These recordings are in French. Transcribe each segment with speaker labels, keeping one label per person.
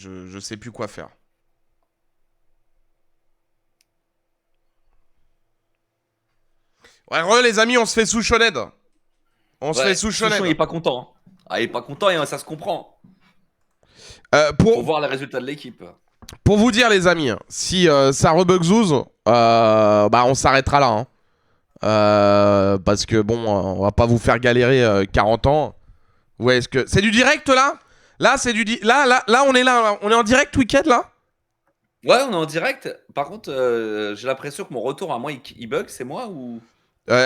Speaker 1: je sais plus quoi faire. Ouais, les amis, on se fait sous Shoned. On se fait sous Shoned.
Speaker 2: Il est pas content. Ah, il est pas content et ça se comprend.
Speaker 1: Pour
Speaker 2: voir les résultats de l'équipe.
Speaker 1: Pour vous dire, les amis, si ça rebugzouz, bah on s'arrêtera là. Hein. Parce que bon, on va pas vous faire galérer 40 ans. Ouais, est-ce que c'est du direct là? Là, c'est du là, on est là, on est en direct week-end là?
Speaker 2: Ouais, on est en direct. Par contre, j'ai l'impression que mon retour à moi il bug, c'est moi ou?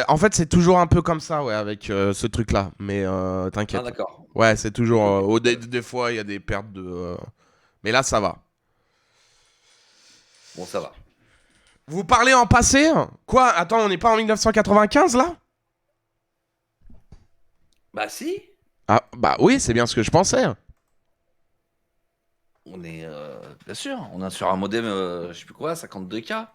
Speaker 1: En fait, c'est toujours un peu comme ça, ouais, avec ce truc-là. Mais t'inquiète.
Speaker 2: Ah d'accord.
Speaker 1: Ouais, c'est toujours. Des fois, il y a des pertes de. Mais là, ça va.
Speaker 2: Bon, ça va.
Speaker 1: Vous parlez en passé? Quoi? Attends, on n'est pas en 1995 là?
Speaker 2: Bah si.
Speaker 1: Ah, bah oui, c'est bien ce que je pensais.
Speaker 2: On est bien sûr, on est sur un modem, je sais plus quoi, 52K.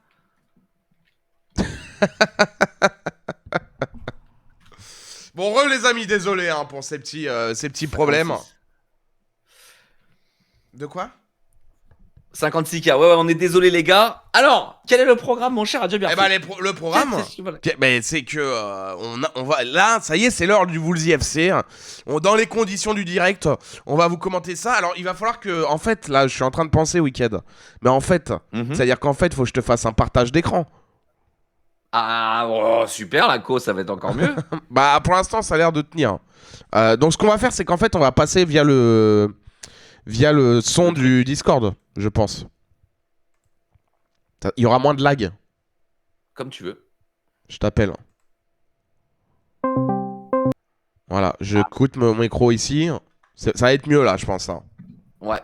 Speaker 1: Bon, les amis, désolé hein, pour ces petits problèmes. De quoi?
Speaker 2: 56K, ouais, on est désolé les gars. Alors, quel est le programme, mon cher Adieu bien.
Speaker 1: Eh ben, le programme, c'est que on va là, ça y est, c'est l'heure du Woolsey FC. Dans les conditions du direct, on va vous commenter ça. Alors, il va falloir que, en fait, là, je suis en train de penser week-end, mais en fait, c'est-à-dire qu'en fait, il faut que je te fasse un partage d'écran.
Speaker 2: Ah, oh, super, la cause, ça va être encore mieux.
Speaker 1: Bah, pour l'instant, ça a l'air de tenir. Donc, ce qu'on va faire, c'est qu'en fait, on va passer via le son du Discord, je pense. Il y aura moins de lag.
Speaker 2: Comme tu veux.
Speaker 1: Je t'appelle. Voilà, je coûte mon micro ici. Ça va être mieux là, je pense. Hein.
Speaker 2: Ouais.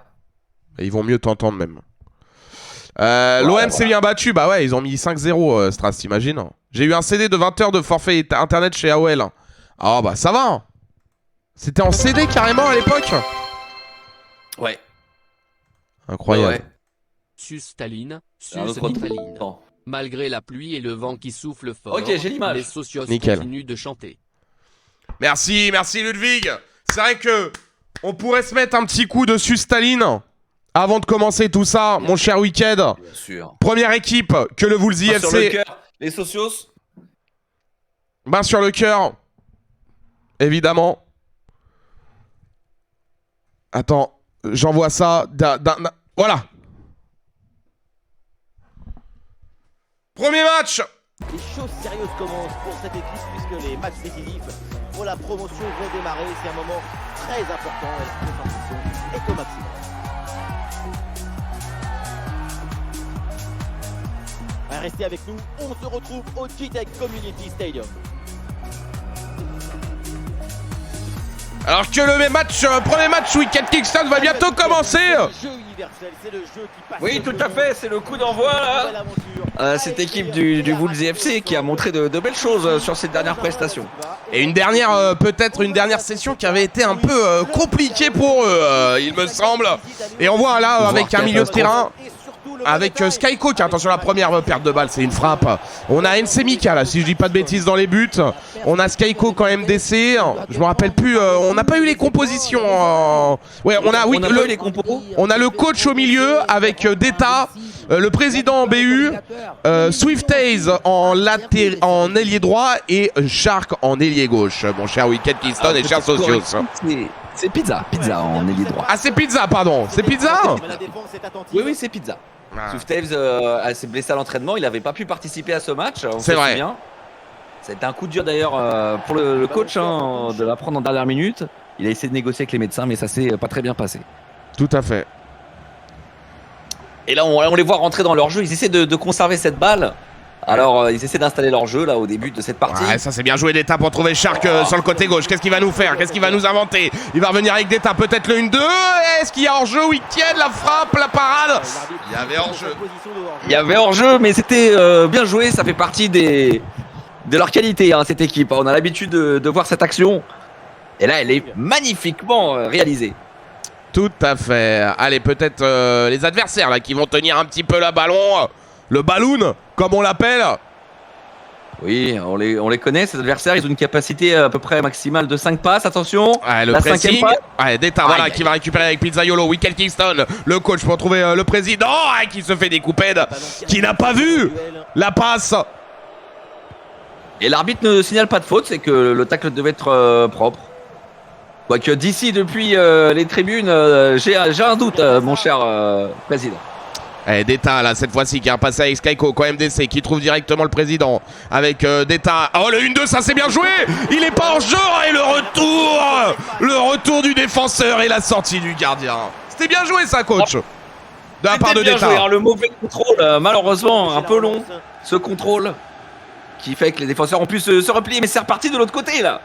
Speaker 1: Et ils vont mieux t'entendre même. L'OM s'est bien battu. Bah ouais, ils ont mis 5-0, Stras, t'imagines. J'ai eu un CD de 20 heures de forfait internet chez AOL. Ah bah ça va. Hein. C'était en CD carrément à l'époque.
Speaker 2: Ouais.
Speaker 1: Incroyable.
Speaker 2: Ouais.
Speaker 3: Sus Staline, sus Staline. Malgré la pluie et le vent qui souffle fort,
Speaker 2: j'ai l'image.
Speaker 3: les socios
Speaker 1: Nickel.
Speaker 3: continuent de chanter.
Speaker 1: Merci Ludwig. C'est vrai que on pourrait se mettre un petit coup dessus Staline avant de commencer tout ça, mon cher week-end.
Speaker 2: Bien sûr.
Speaker 1: Première équipe que le Woolsey FC.
Speaker 2: Sur le cœur, les socios.
Speaker 1: Main sur le cœur. Évidemment. Attends, j'envoie ça. Voilà. Premier match.
Speaker 4: Les choses sérieuses commencent pour cette équipe puisque les matchs décisifs pour la promotion vont démarrer. C'est un moment très important et la concentration est au maximum. Restez avec nous, on se retrouve au G-Tech Community Stadium.
Speaker 1: Alors que le premier match Weekend Kingston va bientôt commencer.
Speaker 2: Oui, tout à fait, c'est le coup d'envoi là. Cette équipe du Woolsey FC qui a montré de belles choses sur cette dernière prestation.
Speaker 1: Et peut-être une dernière session qui avait été un peu compliquée pour eux, il me semble. Et on voit là avec un milieu de terrain. Avec Skycook, attention la première perte de balle, c'est une frappe. On a NC Mika là, si je dis pas de bêtises dans les buts. On a Skycook en MDC. Je me rappelle plus, on n'a pas eu les compositions. Ouais, on a le coach au milieu avec Deta, le président en BU, Swift-Haze en ailier droit et Shark en ailier gauche. Mon cher Weekend Kingston et cher Socios.
Speaker 2: C'est Pizza en ailier droit.
Speaker 1: Ah, c'est Pizza, pardon. C'est Pizza.
Speaker 2: Oui, c'est Pizza. Swift-Haze s'est blessé à l'entraînement, il n'avait pas pu participer à ce match.
Speaker 1: C'est vrai.
Speaker 2: C'était un coup dur d'ailleurs pour le coach de la prendre en dernière minute. Il a essayé de négocier avec les médecins, mais ça s'est pas très bien passé.
Speaker 1: Tout à fait.
Speaker 2: Et là, on les voit rentrer dans leur jeu. Ils essaient de conserver cette balle. Alors, ils essaient d'installer leur jeu là au début de cette partie.
Speaker 1: Ouais, ça c'est bien joué d'État pour trouver Shark sur le côté gauche. Qu'est-ce qu'il va nous faire? Qu'est-ce qu'il va nous inventer? Il va revenir avec d'État, peut-être le 1-2. Est-ce qu'il y a hors-jeu? Week-end, la frappe, la parade. Il y avait hors-jeu.
Speaker 2: Il y avait hors-jeu, mais c'était bien joué. Ça fait partie de leur qualité, hein, cette équipe. On a l'habitude de voir cette action. Et là, elle est magnifiquement réalisée.
Speaker 1: Tout à fait. Allez, peut-être les adversaires là qui vont tenir un petit peu le ballon. Le balloon, comme on l'appelle.
Speaker 2: Oui, on les connaît, ces adversaires. Ils ont une capacité à peu près maximale de 5 passes. Attention.
Speaker 1: Ouais, le
Speaker 2: la
Speaker 1: pressing.
Speaker 2: 5e passe.
Speaker 1: Ouais, Deta, voilà, qui va récupérer avec Pizzaiolo. Wicked Kingston, le coach pour trouver le président. Qui se fait découper, qui n'a pas vu la passe.
Speaker 2: Et l'arbitre ne signale pas de faute, c'est que le tacle devait être propre. Quoique d'ici, depuis les tribunes, j'ai un doute, mon cher président.
Speaker 1: Eh, Deta, là, cette fois-ci, qui a un passé avec Skyco, MDC, qui trouve directement le président avec Deta. Oh, le 1-2, ça c'est bien joué. Il est pas en jeu. Et le retour du défenseur et la sortie du gardien. C'était bien joué, ça, coach. De la part de Deta.
Speaker 2: Joué, hein, le mauvais contrôle, malheureusement, un peu long, ce contrôle, qui fait que les défenseurs ont pu se replier. Mais c'est reparti de l'autre côté, là.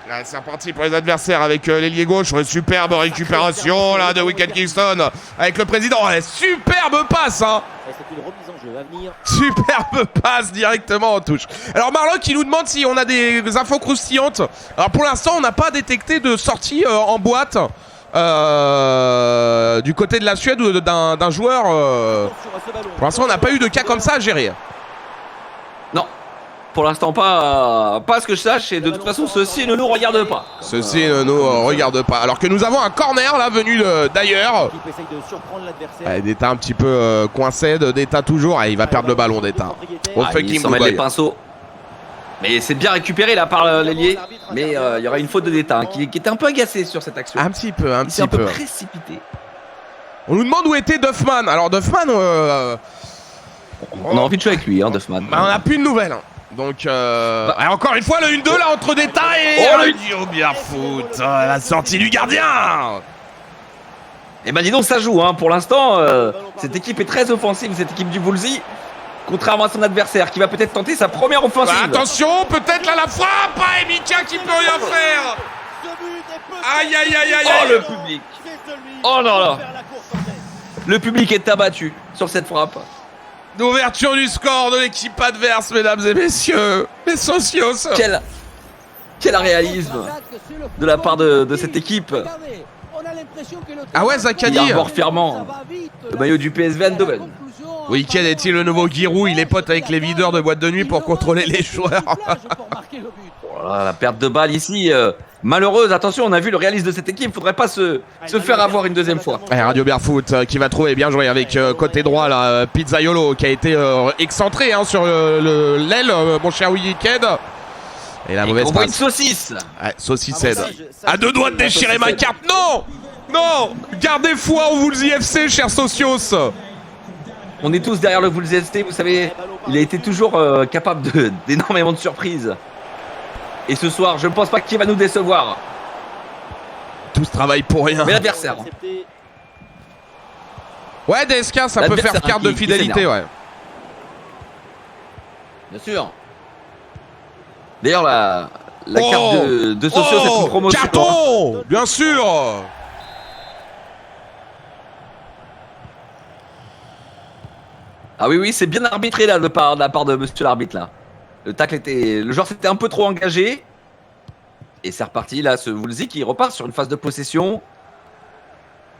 Speaker 1: Là, c'est reparti pour les adversaires avec l'ailier gauche. Superbe récupération là de Wicked Kingston avec le président. Ouais, superbe passe, hein.
Speaker 4: C'est une remise en jeu à venir.
Speaker 1: Superbe passe directement en touche. Alors Marlock il nous demande si on a des infos croustillantes. Alors pour l'instant on n'a pas détecté de sortie en boîte du côté de la Suède ou d'un joueur. Pour l'instant on n'a pas eu de cas comme ça à gérer.
Speaker 2: Non. Pour l'instant, pas à ce que je sache, et de toute façon, ceci ne nous regarde pas.
Speaker 1: Ceci ne nous regarde pas. Alors que nous avons un corner là venu d'ailleurs. Deta un petit peu coincé, Deta toujours. Il va perdre le ballon, Deta.
Speaker 2: Il s'en met les pinceaux. Mais c'est bien récupéré là par l'ailier. Mais il y aura une faute de Deta qui était un peu agacé sur cette action.
Speaker 1: Un petit peu, un
Speaker 2: peu précipité.
Speaker 1: On nous demande où était Duffman. Alors Duffman,
Speaker 2: on a envie de jouer avec lui, hein, Duffman.
Speaker 1: Bah, on n'a plus de nouvelles. Hein. Donc, encore une fois, le 1-2 là entre Deta et bien foot. La sortie du gardien.
Speaker 2: Et ben dis donc, ça joue. Hein. Pour l'instant, cette équipe est très offensive, cette équipe du Woolsey. Contrairement à son adversaire qui va peut-être tenter sa première offensive.
Speaker 1: Bah, attention, peut-être là la frappe. Et Mika qui peut rien faire. Aïe, aïe, aïe, aïe.
Speaker 2: Oh, le public. Oh non, là. Le public est abattu sur cette frappe.
Speaker 1: L'ouverture du score de l'équipe adverse, mesdames et messieurs, les socios.
Speaker 2: Quel réalisme de la part de cette équipe.
Speaker 1: Ah ouais, Zakadi.
Speaker 2: Il arbore fièrement le maillot du PSV Eindhoven.
Speaker 1: Weekend est-il le nouveau Giroud? Il est pote avec les videurs de boîte de nuit pour contrôler les joueurs.
Speaker 2: Voilà, la perte de balle ici, malheureuse. Attention, on a vu le réalisme de cette équipe. Faudrait pas se faire avoir une deuxième fois.
Speaker 1: Radio Barefoot qui va trouver, bien joué avec côté droit là, Pizzaiolo qui a été excentré hein, sur l'aile, mon cher Weekend. Et la mauvaise passe.
Speaker 2: Une saucisse.
Speaker 1: Ouais, saucissette. À deux doigts de déchirer ma carte. Non, non. Gardez foi au Woolsey FC, chers socios.
Speaker 2: On est tous derrière le Woolsey FC. Vous savez, il a été toujours capable d'énormément de surprises. Et ce soir, je ne pense pas qu'il va nous décevoir.
Speaker 1: Tout ce travail pour rien.
Speaker 2: Mais l'adversaire.
Speaker 1: Ouais, DSK, ça peut faire carte de fidélité, ouais.
Speaker 2: Bien sûr. D'ailleurs, la carte de Socio, c'est une promotion.
Speaker 1: Carton, bien sûr.
Speaker 2: Ah oui, c'est bien arbitré là, de la part de monsieur l'arbitre là. Le joueur s'était un peu trop engagé. Et c'est reparti là, ce Woolsey qui repart sur une phase de possession.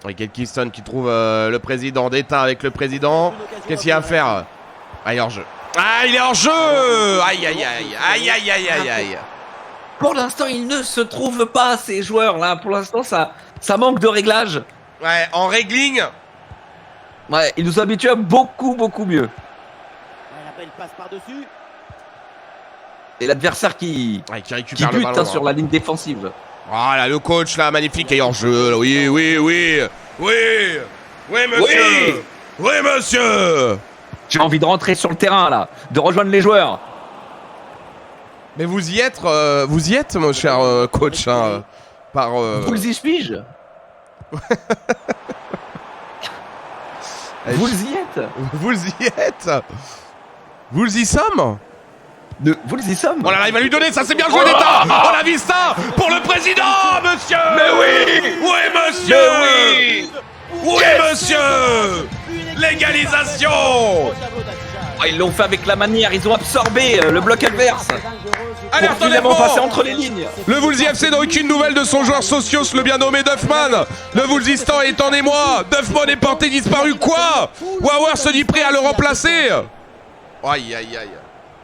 Speaker 1: Wicked Kingston qui trouve le président d'État avec le président. Qu'est-ce qu'il y a à faire? Ah, il est hors jeu. Ah, il est hors jeu. Aïe, aïe, aïe, aïe, aïe, aïe, aïe, aïe.
Speaker 2: Pour l'instant, il ne se trouve pas ces joueurs là. Pour l'instant, ça manque de réglage.
Speaker 1: Ouais, en régling.
Speaker 2: Ouais, il nous habitue à beaucoup mieux.
Speaker 4: La belle passe par-dessus.
Speaker 2: Et l'adversaire qui
Speaker 1: récupère
Speaker 2: bute
Speaker 1: le ballon,
Speaker 2: sur la ligne défensive.
Speaker 1: Voilà, le coach là, magnifique, est hors jeu. Là. Oui, monsieur. Oui, monsieur.
Speaker 2: J'ai envie de rentrer sur le terrain là, de rejoindre les joueurs.
Speaker 1: Mais vous y êtes, mon cher coach, hein, par.
Speaker 2: Vous y suis-je? Vous y êtes.
Speaker 1: Vous y êtes. Vous y sommes.
Speaker 2: Vous y sommes.
Speaker 1: Oh là là, il va lui donner, ça c'est bien joué d'État. On a vu ça pour le président, monsieur.
Speaker 2: Mais oui.
Speaker 1: Oui, monsieur.
Speaker 2: Mais oui.
Speaker 1: Oui, monsieur. Légalisation.
Speaker 2: Ils l'ont fait avec la manière, ils ont absorbé le bloc adverse.
Speaker 1: Allez,
Speaker 2: pour finalement passer entre les lignes.
Speaker 1: Le Woolsey FC n'a aucune nouvelle de son joueur Socios, le bien nommé Duffman. Le Woolseyistan est en émoi. Duffman est porté disparu. Quoi? Wawer se dit prêt à le remplacer. Aïe, aïe, aïe.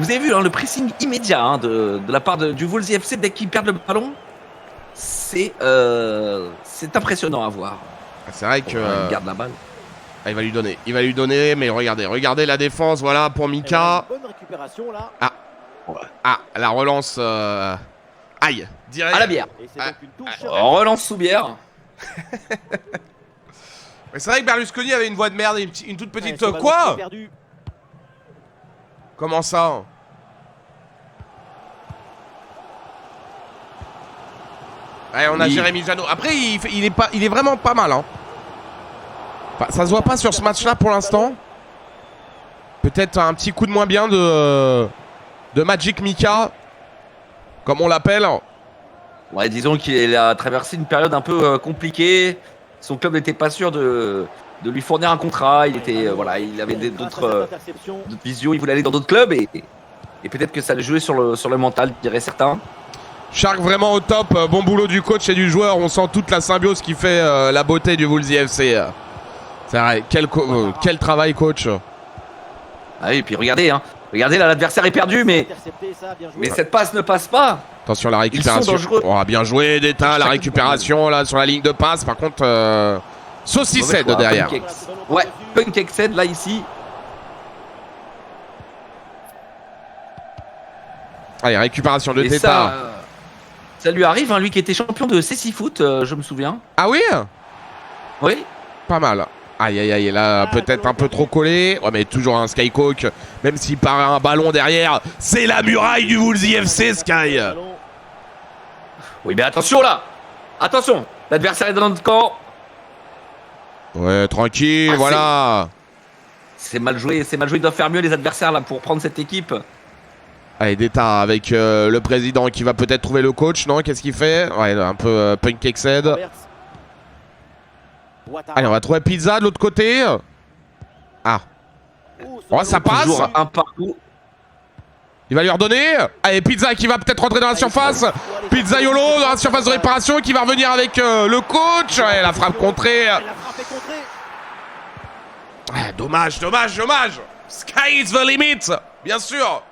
Speaker 2: Et vous avez vu hein, le pressing immédiat hein, de la part du Wolves FC dès qu'ils perdent le ballon. C'est impressionnant à voir.
Speaker 1: C'est vrai que...
Speaker 2: il garde la balle.
Speaker 1: Ah, il va lui donner, mais regardez la défense, voilà, pour Mika.
Speaker 4: Bonne récupération là.
Speaker 1: Ah, la relance... Aïe, direct.
Speaker 2: À la bière.
Speaker 4: Et c'est donc une touche.
Speaker 2: Relance sous bière.
Speaker 1: Mais c'est vrai que Berlusconi avait une voix de merde, une toute petite...
Speaker 4: Ouais, ce ballon
Speaker 1: quoi
Speaker 4: perdu.
Speaker 1: Comment ça? Ouais, on a
Speaker 2: Oui.
Speaker 1: Jérémy Janot. Après, il est vraiment pas mal. Hein. Enfin, ça se voit pas sur ce match-là pour l'instant. Peut-être un petit coup de moins bien de Magic Mika, comme on l'appelle.
Speaker 2: Ouais, disons qu'il a traversé une période un peu compliquée. Son club n'était pas sûr de lui fournir un contrat. Il était il avait d'autres visions. Il voulait aller dans d'autres clubs et peut-être que ça allait jouer sur le mental, dirait certains.
Speaker 1: Shark vraiment au top. Bon boulot du coach et du joueur. On sent toute la symbiose qui fait la beauté du Wolves FC. C'est vrai. Quel travail, coach.
Speaker 2: Ah oui, et puis regardez là, l'adversaire est perdu, mais cette passe ne passe pas.
Speaker 1: Attention la récupération.
Speaker 2: Ils sont dangereux.
Speaker 1: Oh, bien joué d'État, la récupération là sur la ligne de passe. Par contre, saucissette de derrière.
Speaker 2: Punk excède là ici.
Speaker 1: Allez, récupération de
Speaker 2: Et
Speaker 1: Teta.
Speaker 2: ça lui arrive, hein, lui qui était champion de CC Foot, je me souviens.
Speaker 1: Ah oui?
Speaker 2: Oui.
Speaker 1: Pas mal. Aïe, là, peut-être un peu trop collé. Ouais, mais toujours un Skycook. Même s'il paraît un ballon derrière, c'est la muraille du Wolves FC, Sky.
Speaker 2: Oui, mais attention là. Attention, l'adversaire est dans notre camp.
Speaker 1: Ouais, tranquille, voilà.
Speaker 2: C'est mal joué, ils doivent faire mieux les adversaires là pour prendre cette équipe.
Speaker 1: Allez, Deta avec le président qui va peut-être trouver le coach, non? Qu'est-ce qu'il fait? Ouais, un peu Punk excède. Allez, on va trouver Pizza de l'autre côté. Ah. Oh, ça passe.
Speaker 2: Toujours un parcours.
Speaker 1: Il va lui redonner. Allez, Pizza qui va peut-être rentrer dans la surface. Pizza Yolo dans la surface de réparation qui va revenir avec le coach. Ouais, la frappe contrée. Ouais, dommage. Sky is the limit. Bien sûr.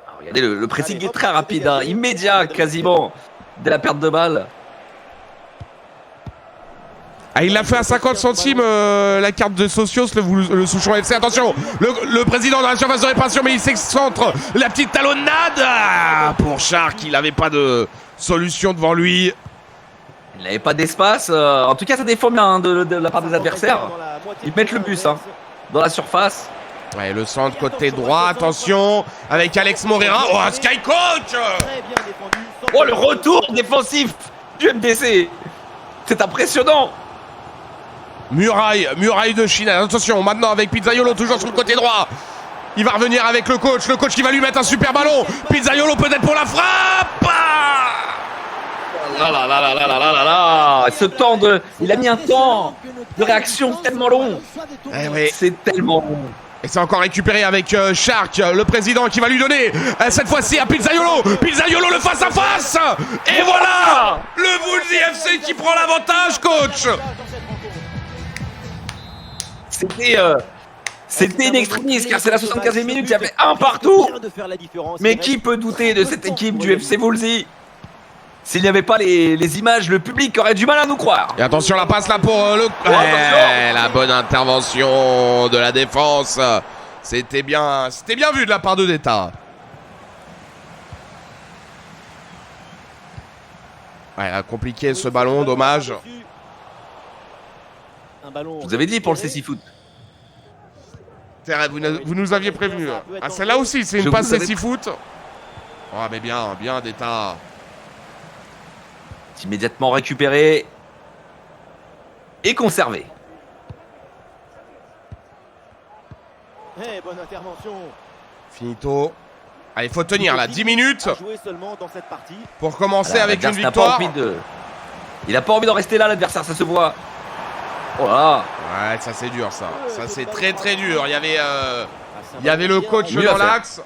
Speaker 2: Alors, regardez, le pressing est très rapide, hein, immédiat quasiment, dès la perte de balle.
Speaker 1: Ah, il l'a fait à 50 centimes la carte de Socios, le Souchon FC. Attention, le président dans la surface de réparation, mais il s'excentre. La petite talonnade pour Shark, il n'avait pas de solution devant lui.
Speaker 2: Il n'avait pas d'espace. En tout cas, ça déforme bien de la part des adversaires. Ils mettent le bus dans la surface.
Speaker 1: Ouais, le centre côté droit, attention, avec Alex Moreira. Oh, Sky Coach!
Speaker 2: Oh, le retour défensif du MDC. C'est impressionnant.
Speaker 1: Muraille de Chine. Attention, maintenant avec Pizzaiolo toujours sur le côté droit. Il va revenir avec le coach qui va lui mettre un super ballon. Pizzaiolo peut-être pour la frappe.
Speaker 2: Ce temps il a mis un temps de réaction tellement long.
Speaker 1: Eh oui.
Speaker 2: C'est tellement long.
Speaker 1: Et c'est encore récupéré avec Shark, le président qui va lui donner cette fois-ci à Pizzaiolo. Pizzaiolo le face à face. Et voilà le Wolsey FC qui prend l'avantage, coach.
Speaker 2: C'était in extremis car c'est la 75e minute, il y avait un partout. Mais qui peut douter de cette équipe du FC Wolsey? S'il n'y avait pas les images, le public aurait du mal à nous croire.
Speaker 1: Et attention la passe là pour la bonne intervention de la défense. C'était bien vu de la part de Deta. Ouais, elle a compliqué ce ballon, dommage.
Speaker 2: Vous avez dit pour le CC Foot.
Speaker 1: Vous nous aviez prévenu. Ah, celle-là aussi, c'est une passe CC Foot. Oh, mais bien Deta.
Speaker 2: Immédiatement récupéré et conservé.
Speaker 4: Bonne intervention.
Speaker 1: Finito. Allez, il faut tenir là, 10 minutes pour commencer avec une victoire.
Speaker 2: Il n'a pas envie d'en rester là, l'adversaire, ça se voit. Oh là.
Speaker 1: Ouais, ça c'est dur ça. Ça c'est très très dur. Il y avait le coach dans l'axe.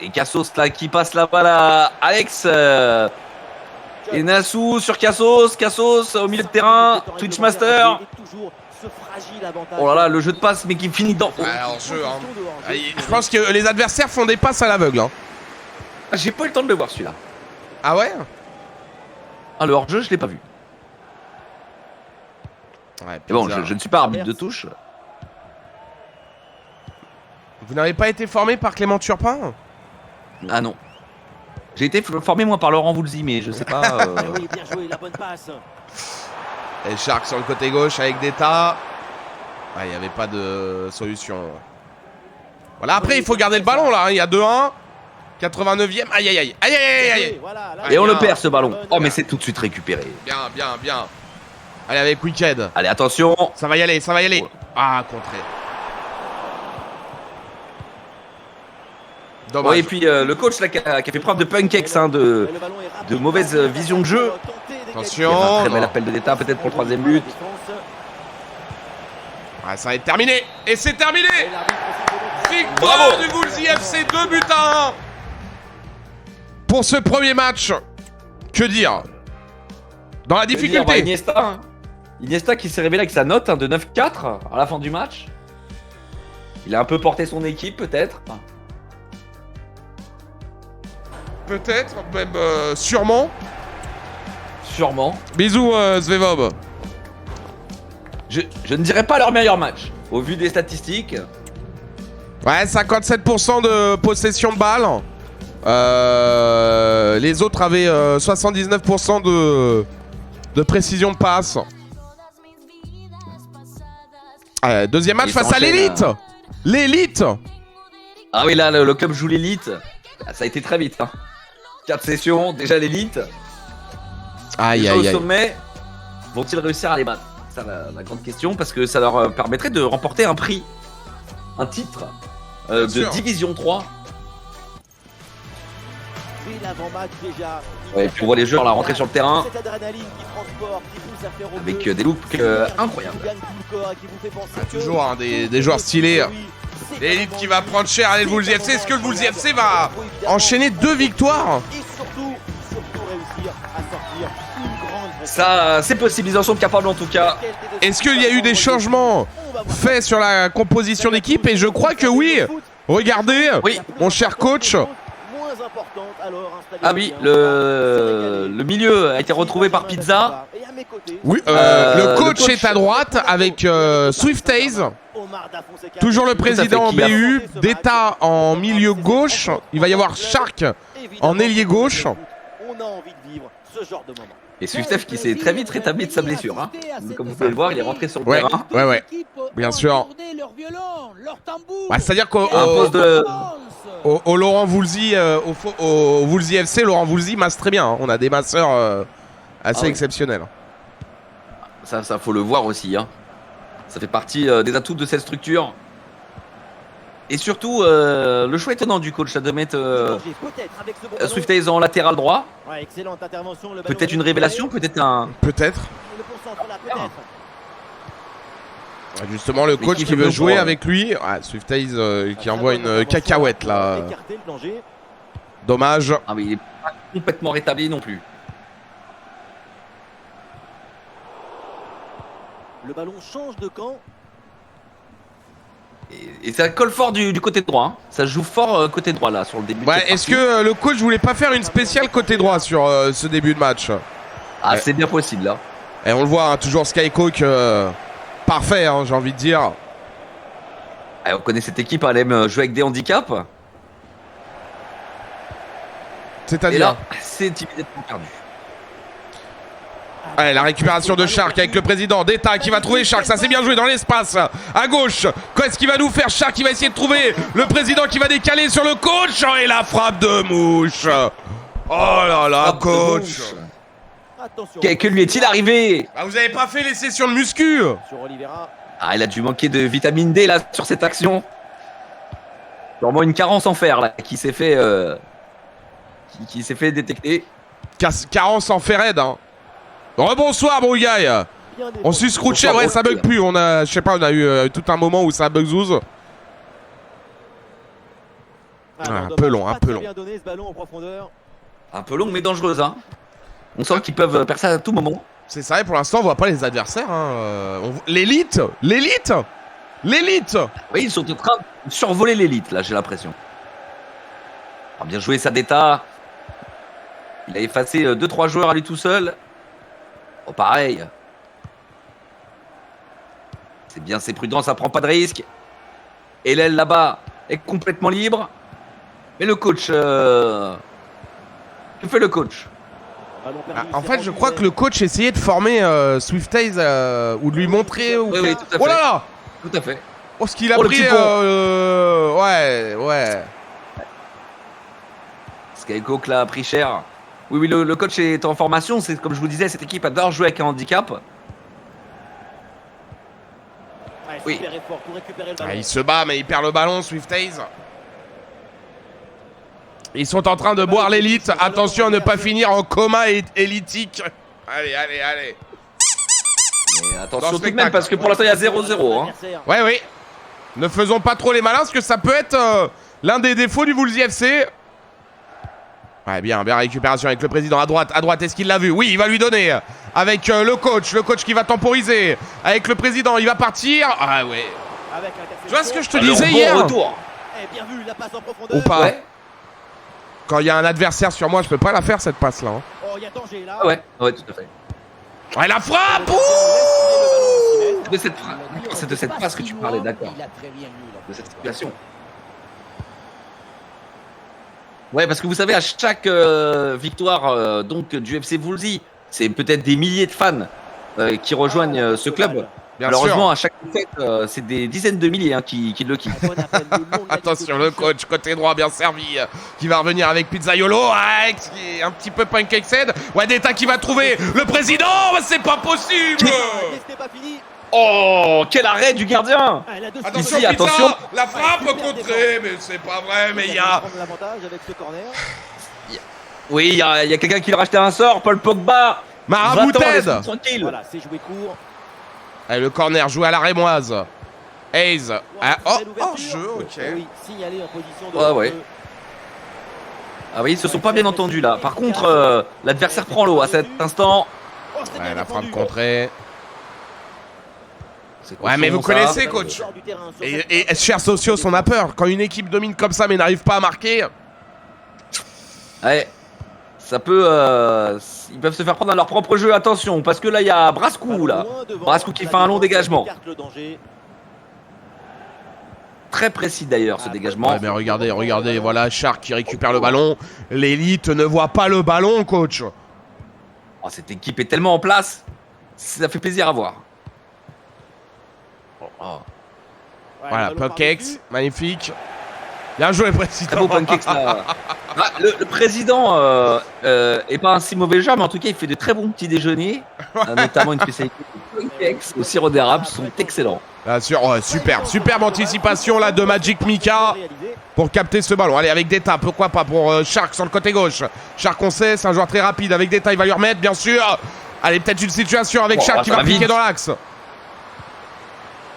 Speaker 2: Et Cassos là qui passe la balle à Alex. Et Nassou sur Cassos. Cassos au milieu de terrain. Twitchmaster. Oh là là, le jeu de passe mais qui finit dans.
Speaker 1: Ouais, en jeu, hein. Je pense que les adversaires font des passes à l'aveugle. Hein.
Speaker 2: J'ai pas eu le temps de le voir celui-là.
Speaker 1: Ah ouais?
Speaker 2: Ah, le hors-jeu, je l'ai pas vu.
Speaker 1: Ouais,
Speaker 2: mais bon, je ne suis pas arbitre de touche.
Speaker 1: Vous n'avez pas été formé par Clément Turpin?
Speaker 2: Ah non. J'ai été formé moi par Laurent Voulzy, mais je sais pas.
Speaker 4: Oui, bien joué, la bonne passe.
Speaker 1: Et Shark sur le côté gauche avec Deta. Ah, il n'y avait pas de solution. Voilà, après il faut garder le ballon là. Il y a 2-1. 89e. Aïe aïe aïe. Aïe aïe aïe.
Speaker 2: Et on le perd ce ballon. Oh, mais c'est tout de suite récupéré.
Speaker 1: Bien. Allez, avec Wicked.
Speaker 2: Allez, attention.
Speaker 1: Ça va y aller. Ah, contré. Dommage.
Speaker 2: Oh, et puis le coach là, qui a fait preuve de punkex, hein, de mauvaise vision de jeu.
Speaker 1: Attention.
Speaker 2: Un très bel appel de Deta peut-être pour le 3e but.
Speaker 1: Ouais, ça va être terminé. Et c'est terminé. Victoire du Wolsey FC, 2-1 pour ce premier match. Que dire? Dans la difficulté.
Speaker 2: Iniesta qui s'est révélé avec sa note de 9-4 à la fin du match. Il a un peu porté son équipe peut-être.
Speaker 1: Peut-être, même sûrement.
Speaker 2: Sûrement.
Speaker 1: Bisous Zvevov.
Speaker 2: Je ne dirais pas leur meilleur match, au vu des statistiques.
Speaker 1: Ouais, 57% de possession de balle. Les autres avaient 79% de précision de passe. Deuxième match face à l'élite. L'élite.
Speaker 2: Ah oui, là, le club joue l'élite. Ça a été très vite. Hein. 4 sessions, déjà l'élite.
Speaker 1: Aïe.
Speaker 2: Au sommet, vont-ils réussir à les battre? C'est la grande question, parce que ça leur permettrait de remporter un prix, un titre de Division 3. Ouais, et puis on voit les joueurs là rentrer sur le terrain avec des looks incroyables.
Speaker 1: Toujours hein, des joueurs stylés. L'élite qui va prendre cher. Allez, le Wolsey FC. Est-ce que le Wolsey FC va enchaîner 2 victoires?
Speaker 2: Ça, c'est possible, ils en sont capables en tout cas.
Speaker 1: Est-ce qu'il y a eu des changements faits sur la composition d'équipe? Et je crois que oui. Regardez, mon cher coach.
Speaker 4: importante. Alors,
Speaker 2: Ah oui, le milieu a été retrouvé par Pizza.
Speaker 1: Oui,
Speaker 2: le
Speaker 1: le coach
Speaker 2: coach
Speaker 1: est à droite avec Swift Hayes. Toujours le président en
Speaker 2: Tout à fait,
Speaker 1: BU, Deta en milieu gauche. Il va y avoir Shark en ailier gauche.
Speaker 4: On a envie de vivre ce genre de moment.
Speaker 2: Et Swiftef qui s'est très vite rétabli de sa blessure. Hein. Comme vous pouvez le voir, il est rentré sur le
Speaker 1: Ouais,
Speaker 2: terrain.
Speaker 1: ouais, bien sûr. Bah, c'est-à-dire qu'au
Speaker 2: Un poste de...
Speaker 1: au Laurent Voulzy, au Voulzy FC, Laurent Voulzy masse très bien. Hein. On a des masseurs assez exceptionnels.
Speaker 2: Ça faut le voir aussi. Hein. Ça fait partie des atouts de cette structure. Et surtout, le choix étonnant du coach, ça de mettre Swift Hayes en latéral droit.
Speaker 4: Ouais, excellente intervention, le
Speaker 2: Peut-être une révélation, peut-être un...
Speaker 1: Peut-être.
Speaker 4: Le concentre là, peut-être.
Speaker 1: Justement, le coach qui veut jouer avec lui. Ah, Swift Hayes qui envoie une cacahuète là.
Speaker 4: Écarter le danger.
Speaker 1: Dommage.
Speaker 2: Ah mais il est pas complètement rétabli non plus.
Speaker 4: Le ballon change de camp.
Speaker 2: Et ça colle fort du côté droit. Hein. Ça joue fort côté droit là sur le début.
Speaker 1: Ouais, est-ce que le coach voulait pas faire une spéciale côté droit sur ce début de match?
Speaker 2: Ah, c'est bien possible là.
Speaker 1: Et on le voit, hein, toujours Skycook parfait, hein, j'ai envie de dire.
Speaker 2: Ah, on connaît cette équipe, elle aime jouer avec des handicaps. Et
Speaker 1: C'est-à-dire
Speaker 2: là, c'est immédiatement perdu.
Speaker 1: Allez, la récupération de Shark avec le président. Deta qui va trouver Shark. Ça c'est bien joué dans l'espace. À gauche. Qu'est-ce qu'il va nous faire? Shark qui va essayer de trouver le président qui va décaler sur le coach. Et la frappe de mouche. Oh là là, coach.
Speaker 4: Attention.
Speaker 2: Que lui est-il arrivé?
Speaker 1: Ah, vous avez pas fait les sessions de muscu?
Speaker 4: Sur Oliveira.
Speaker 2: Ah, il a dû manquer de vitamine D là sur cette action. Vraiment une carence en fer là qui s'est fait qui s'est fait détecter.
Speaker 1: Carence en Ferred. Hein. Rebonsoir, mon gars. On s'est scrouché. Ouais, ça bug plus. On a, je sais pas, on a eu tout un moment où ça bug zouze. Un peu long, un peu long.
Speaker 2: Un peu long mais dangereuse. Hein. On sent qu'ils peuvent percer à tout moment.
Speaker 1: C'est ça, et pour l'instant, on voit pas les adversaires. Hein. L'élite. L'élite. L'élite.
Speaker 2: Oui, ils sont en train de survoler l'élite, là, j'ai l'impression. Bien joué, Sadeta. Il a effacé 2-3 joueurs à lui tout seul. Oh, pareil. C'est bien, c'est prudent, ça prend pas de risque. Et l'aile là-bas est complètement libre. Mais le coach... Que fait le coach?
Speaker 1: En fait, je crois que le coach essayait de former Swift Hayes ou de lui montrer.
Speaker 2: Oui, tout à fait.
Speaker 1: Oh là là!
Speaker 2: Tout à fait.
Speaker 1: Oh, ce qu'il a
Speaker 2: Oh, le
Speaker 1: pris.
Speaker 2: petit pont.
Speaker 1: Ouais.
Speaker 2: Skycook l'a pris cher. Oui, le coach est en formation. C'est comme je vous disais, cette équipe adore jouer avec un handicap. Oui.
Speaker 1: Il se bat, mais il perd le ballon, Swift Hayes. Ils sont en train de boire l'élite. Attention à ne pas finir en coma élitique. Allez.
Speaker 2: Mais attention tout de même, parce que pour l'instant, il y a 0-0. Hein.
Speaker 1: Ouais. Ne faisons pas trop les malins, parce que ça peut être l'un des défauts du Voulzy FC. Ouais, bien récupération avec le président à droite. À droite, est-ce qu'il l'a vu? Oui, il va lui donner. Avec le coach qui va temporiser. Avec le président, il va partir. Ah ouais. Tu vois ce que je te disais hier?
Speaker 2: Retour.
Speaker 4: Bien vu, la passe en profondeur.
Speaker 1: Ou pas?
Speaker 2: Ouais.
Speaker 1: Quand il y a un adversaire sur moi, je peux pas la faire cette passe là. Hein.
Speaker 4: Oh, il y a danger là.
Speaker 2: Ouais, tout à fait.
Speaker 1: Ouais, la frappe.
Speaker 2: C'est de cette passe que tu parlais, d'accord. De cette situation. Ouais, parce que vous savez, à chaque victoire donc du FC Voulzy, c'est peut-être des milliers de fans qui rejoignent ce club.
Speaker 1: Bien
Speaker 2: Malheureusement,
Speaker 1: sûr.
Speaker 2: à chaque fête, c'est des dizaines de milliers hein, qui le quittent.
Speaker 1: Attention, le coach côté droit bien servi qui va revenir avec Pizzaiolo, qui est un petit peu punk excède. Ouais, Deta qui va trouver le président, c'est pas possible.
Speaker 2: Oh, quel arrêt du gardien!
Speaker 1: Attention,
Speaker 2: Ici,
Speaker 1: Pizza,
Speaker 2: attention.
Speaker 1: la frappe contrée, mais c'est pas vrai, mais il y a...
Speaker 2: Oui, il y a quelqu'un qui lui a racheté un sort, Paul Pogba.
Speaker 1: Marabouted.
Speaker 2: Tranquille.
Speaker 4: Voilà, c'est joué court.
Speaker 1: Allez, le corner joué à la rémoise. Hayes. Jeu, ok.
Speaker 4: Oui, signalé en position de
Speaker 2: Ouais. Ah oui, ils se sont pas bien entendus là. Par contre, l'adversaire prend l'eau à cet instant.
Speaker 1: Ouais, la frappe contrée. Ouais, mais vous connaissez, coach. Et chers socios, on a peur. Quand une équipe domine comme ça mais n'arrive pas à marquer,
Speaker 2: Ouais. Ça peut... ils peuvent se faire prendre dans leur propre jeu, attention, parce que là, il y a Brascou, là. Brascou qui fait un long dégagement. Très précis d'ailleurs, ce dégagement.
Speaker 1: Ouais, mais regardez, regardez, voilà, Shark qui récupère le ballon. L'élite ne voit pas le ballon, coach.
Speaker 2: Oh, cette équipe est tellement en place, ça fait plaisir à voir. Oh.
Speaker 1: Voilà, Pupcakes, magnifique. Bien joué, président.
Speaker 2: Très beau Pancakes, là. Ah, le président est pas un si mauvais joueur, mais en tout cas, il fait de très bons petits déjeuners, notamment une spécialité de pancakes au sirop d'érable, sont excellents.
Speaker 1: Bien sûr, ouais, superbe anticipation là de Magic Mika pour capter ce ballon. Allez, avec Deta, pourquoi pas pour Shark sur le côté gauche. Shark, on sait, c'est un joueur très rapide. Avec Deta, il va lui remettre, bien sûr. Allez, peut-être une situation avec Shark qui va piquer dans l'axe.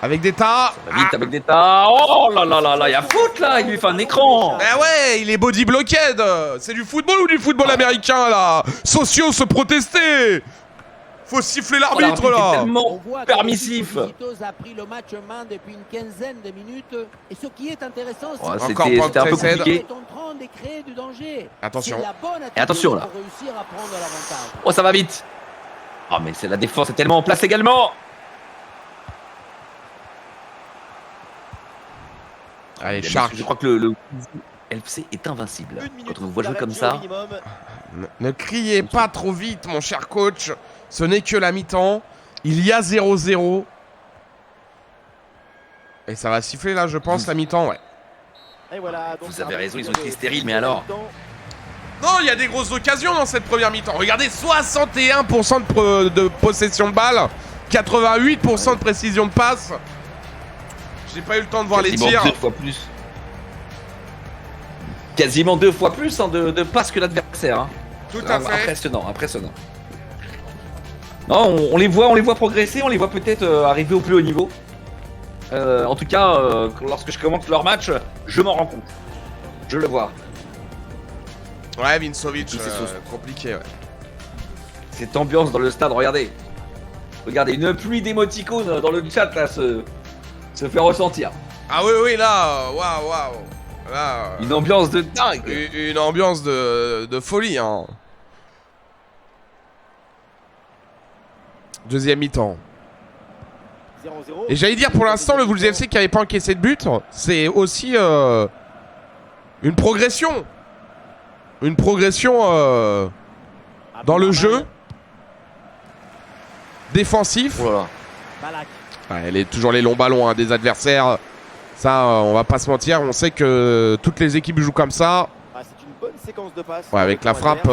Speaker 1: Avec Deta.
Speaker 2: Vite avec Deta. Oh là là là là, il y a foot là, il lui fait un écran.
Speaker 1: Eh ouais, il est body blocked. C'est du football ou du football américain là? Socios se protester. Faut siffler l'arbitre là.
Speaker 2: C'est tellement permissif.
Speaker 5: A pris le match en main depuis une quinzaine de minutes. Et ce qui est intéressant, c'est
Speaker 2: c'était un peu compliqué.
Speaker 5: en train de créer du danger.
Speaker 1: Attention.
Speaker 5: Et attention là.
Speaker 2: Oh, ça va vite. Oh, mais c'est la défense est tellement en place également.
Speaker 1: Allez, Shark.
Speaker 2: Je crois que le LFC est invincible. Quand on vous voit jouer comme ça.
Speaker 1: Ne criez pas trop vite, mon cher coach. Ce n'est que la mi-temps. Il y a 0-0. Et ça va siffler là, je pense, la mi-temps, ouais.
Speaker 2: Vous avez raison, ils ont été stériles, mais alors.
Speaker 1: Non, il y a des grosses occasions dans cette première mi-temps. Regardez, 61% de possession de balle, 88% de précision de passe. J'ai pas eu le temps de voir les tirs.
Speaker 2: 2 fois plus. Quasiment 2 fois plus hein, de passes que l'adversaire. Hein.
Speaker 1: Tout à fait.
Speaker 2: Impressionnant, impressionnant. Non, on les voit progresser, on les voit peut-être arriver au plus haut niveau. En tout cas, lorsque je commente leur match, je m'en rends compte. Je le vois.
Speaker 1: Ouais, Vincovic, compliqué, ouais.
Speaker 2: Cette ambiance dans le stade, regardez. Regardez, une pluie d'émoticônes dans le chat là se fait ressentir.
Speaker 1: Ah oui, là, waouh. Là,
Speaker 2: une ambiance de dingue.
Speaker 1: Une ambiance de folie, hein. Deuxième mi-temps. Et j'allais dire, pour l'instant, le Wolves FC qui n'avait pas encaissé de but, c'est aussi une progression. Une progression dans le jeu défensif.
Speaker 2: Voilà.
Speaker 1: Ouais, toujours les longs ballons hein, des adversaires. Ça, on va pas se mentir. On sait que toutes les équipes jouent comme ça.
Speaker 4: C'est une bonne séquence de passes.
Speaker 1: Ouais, avec la frappe.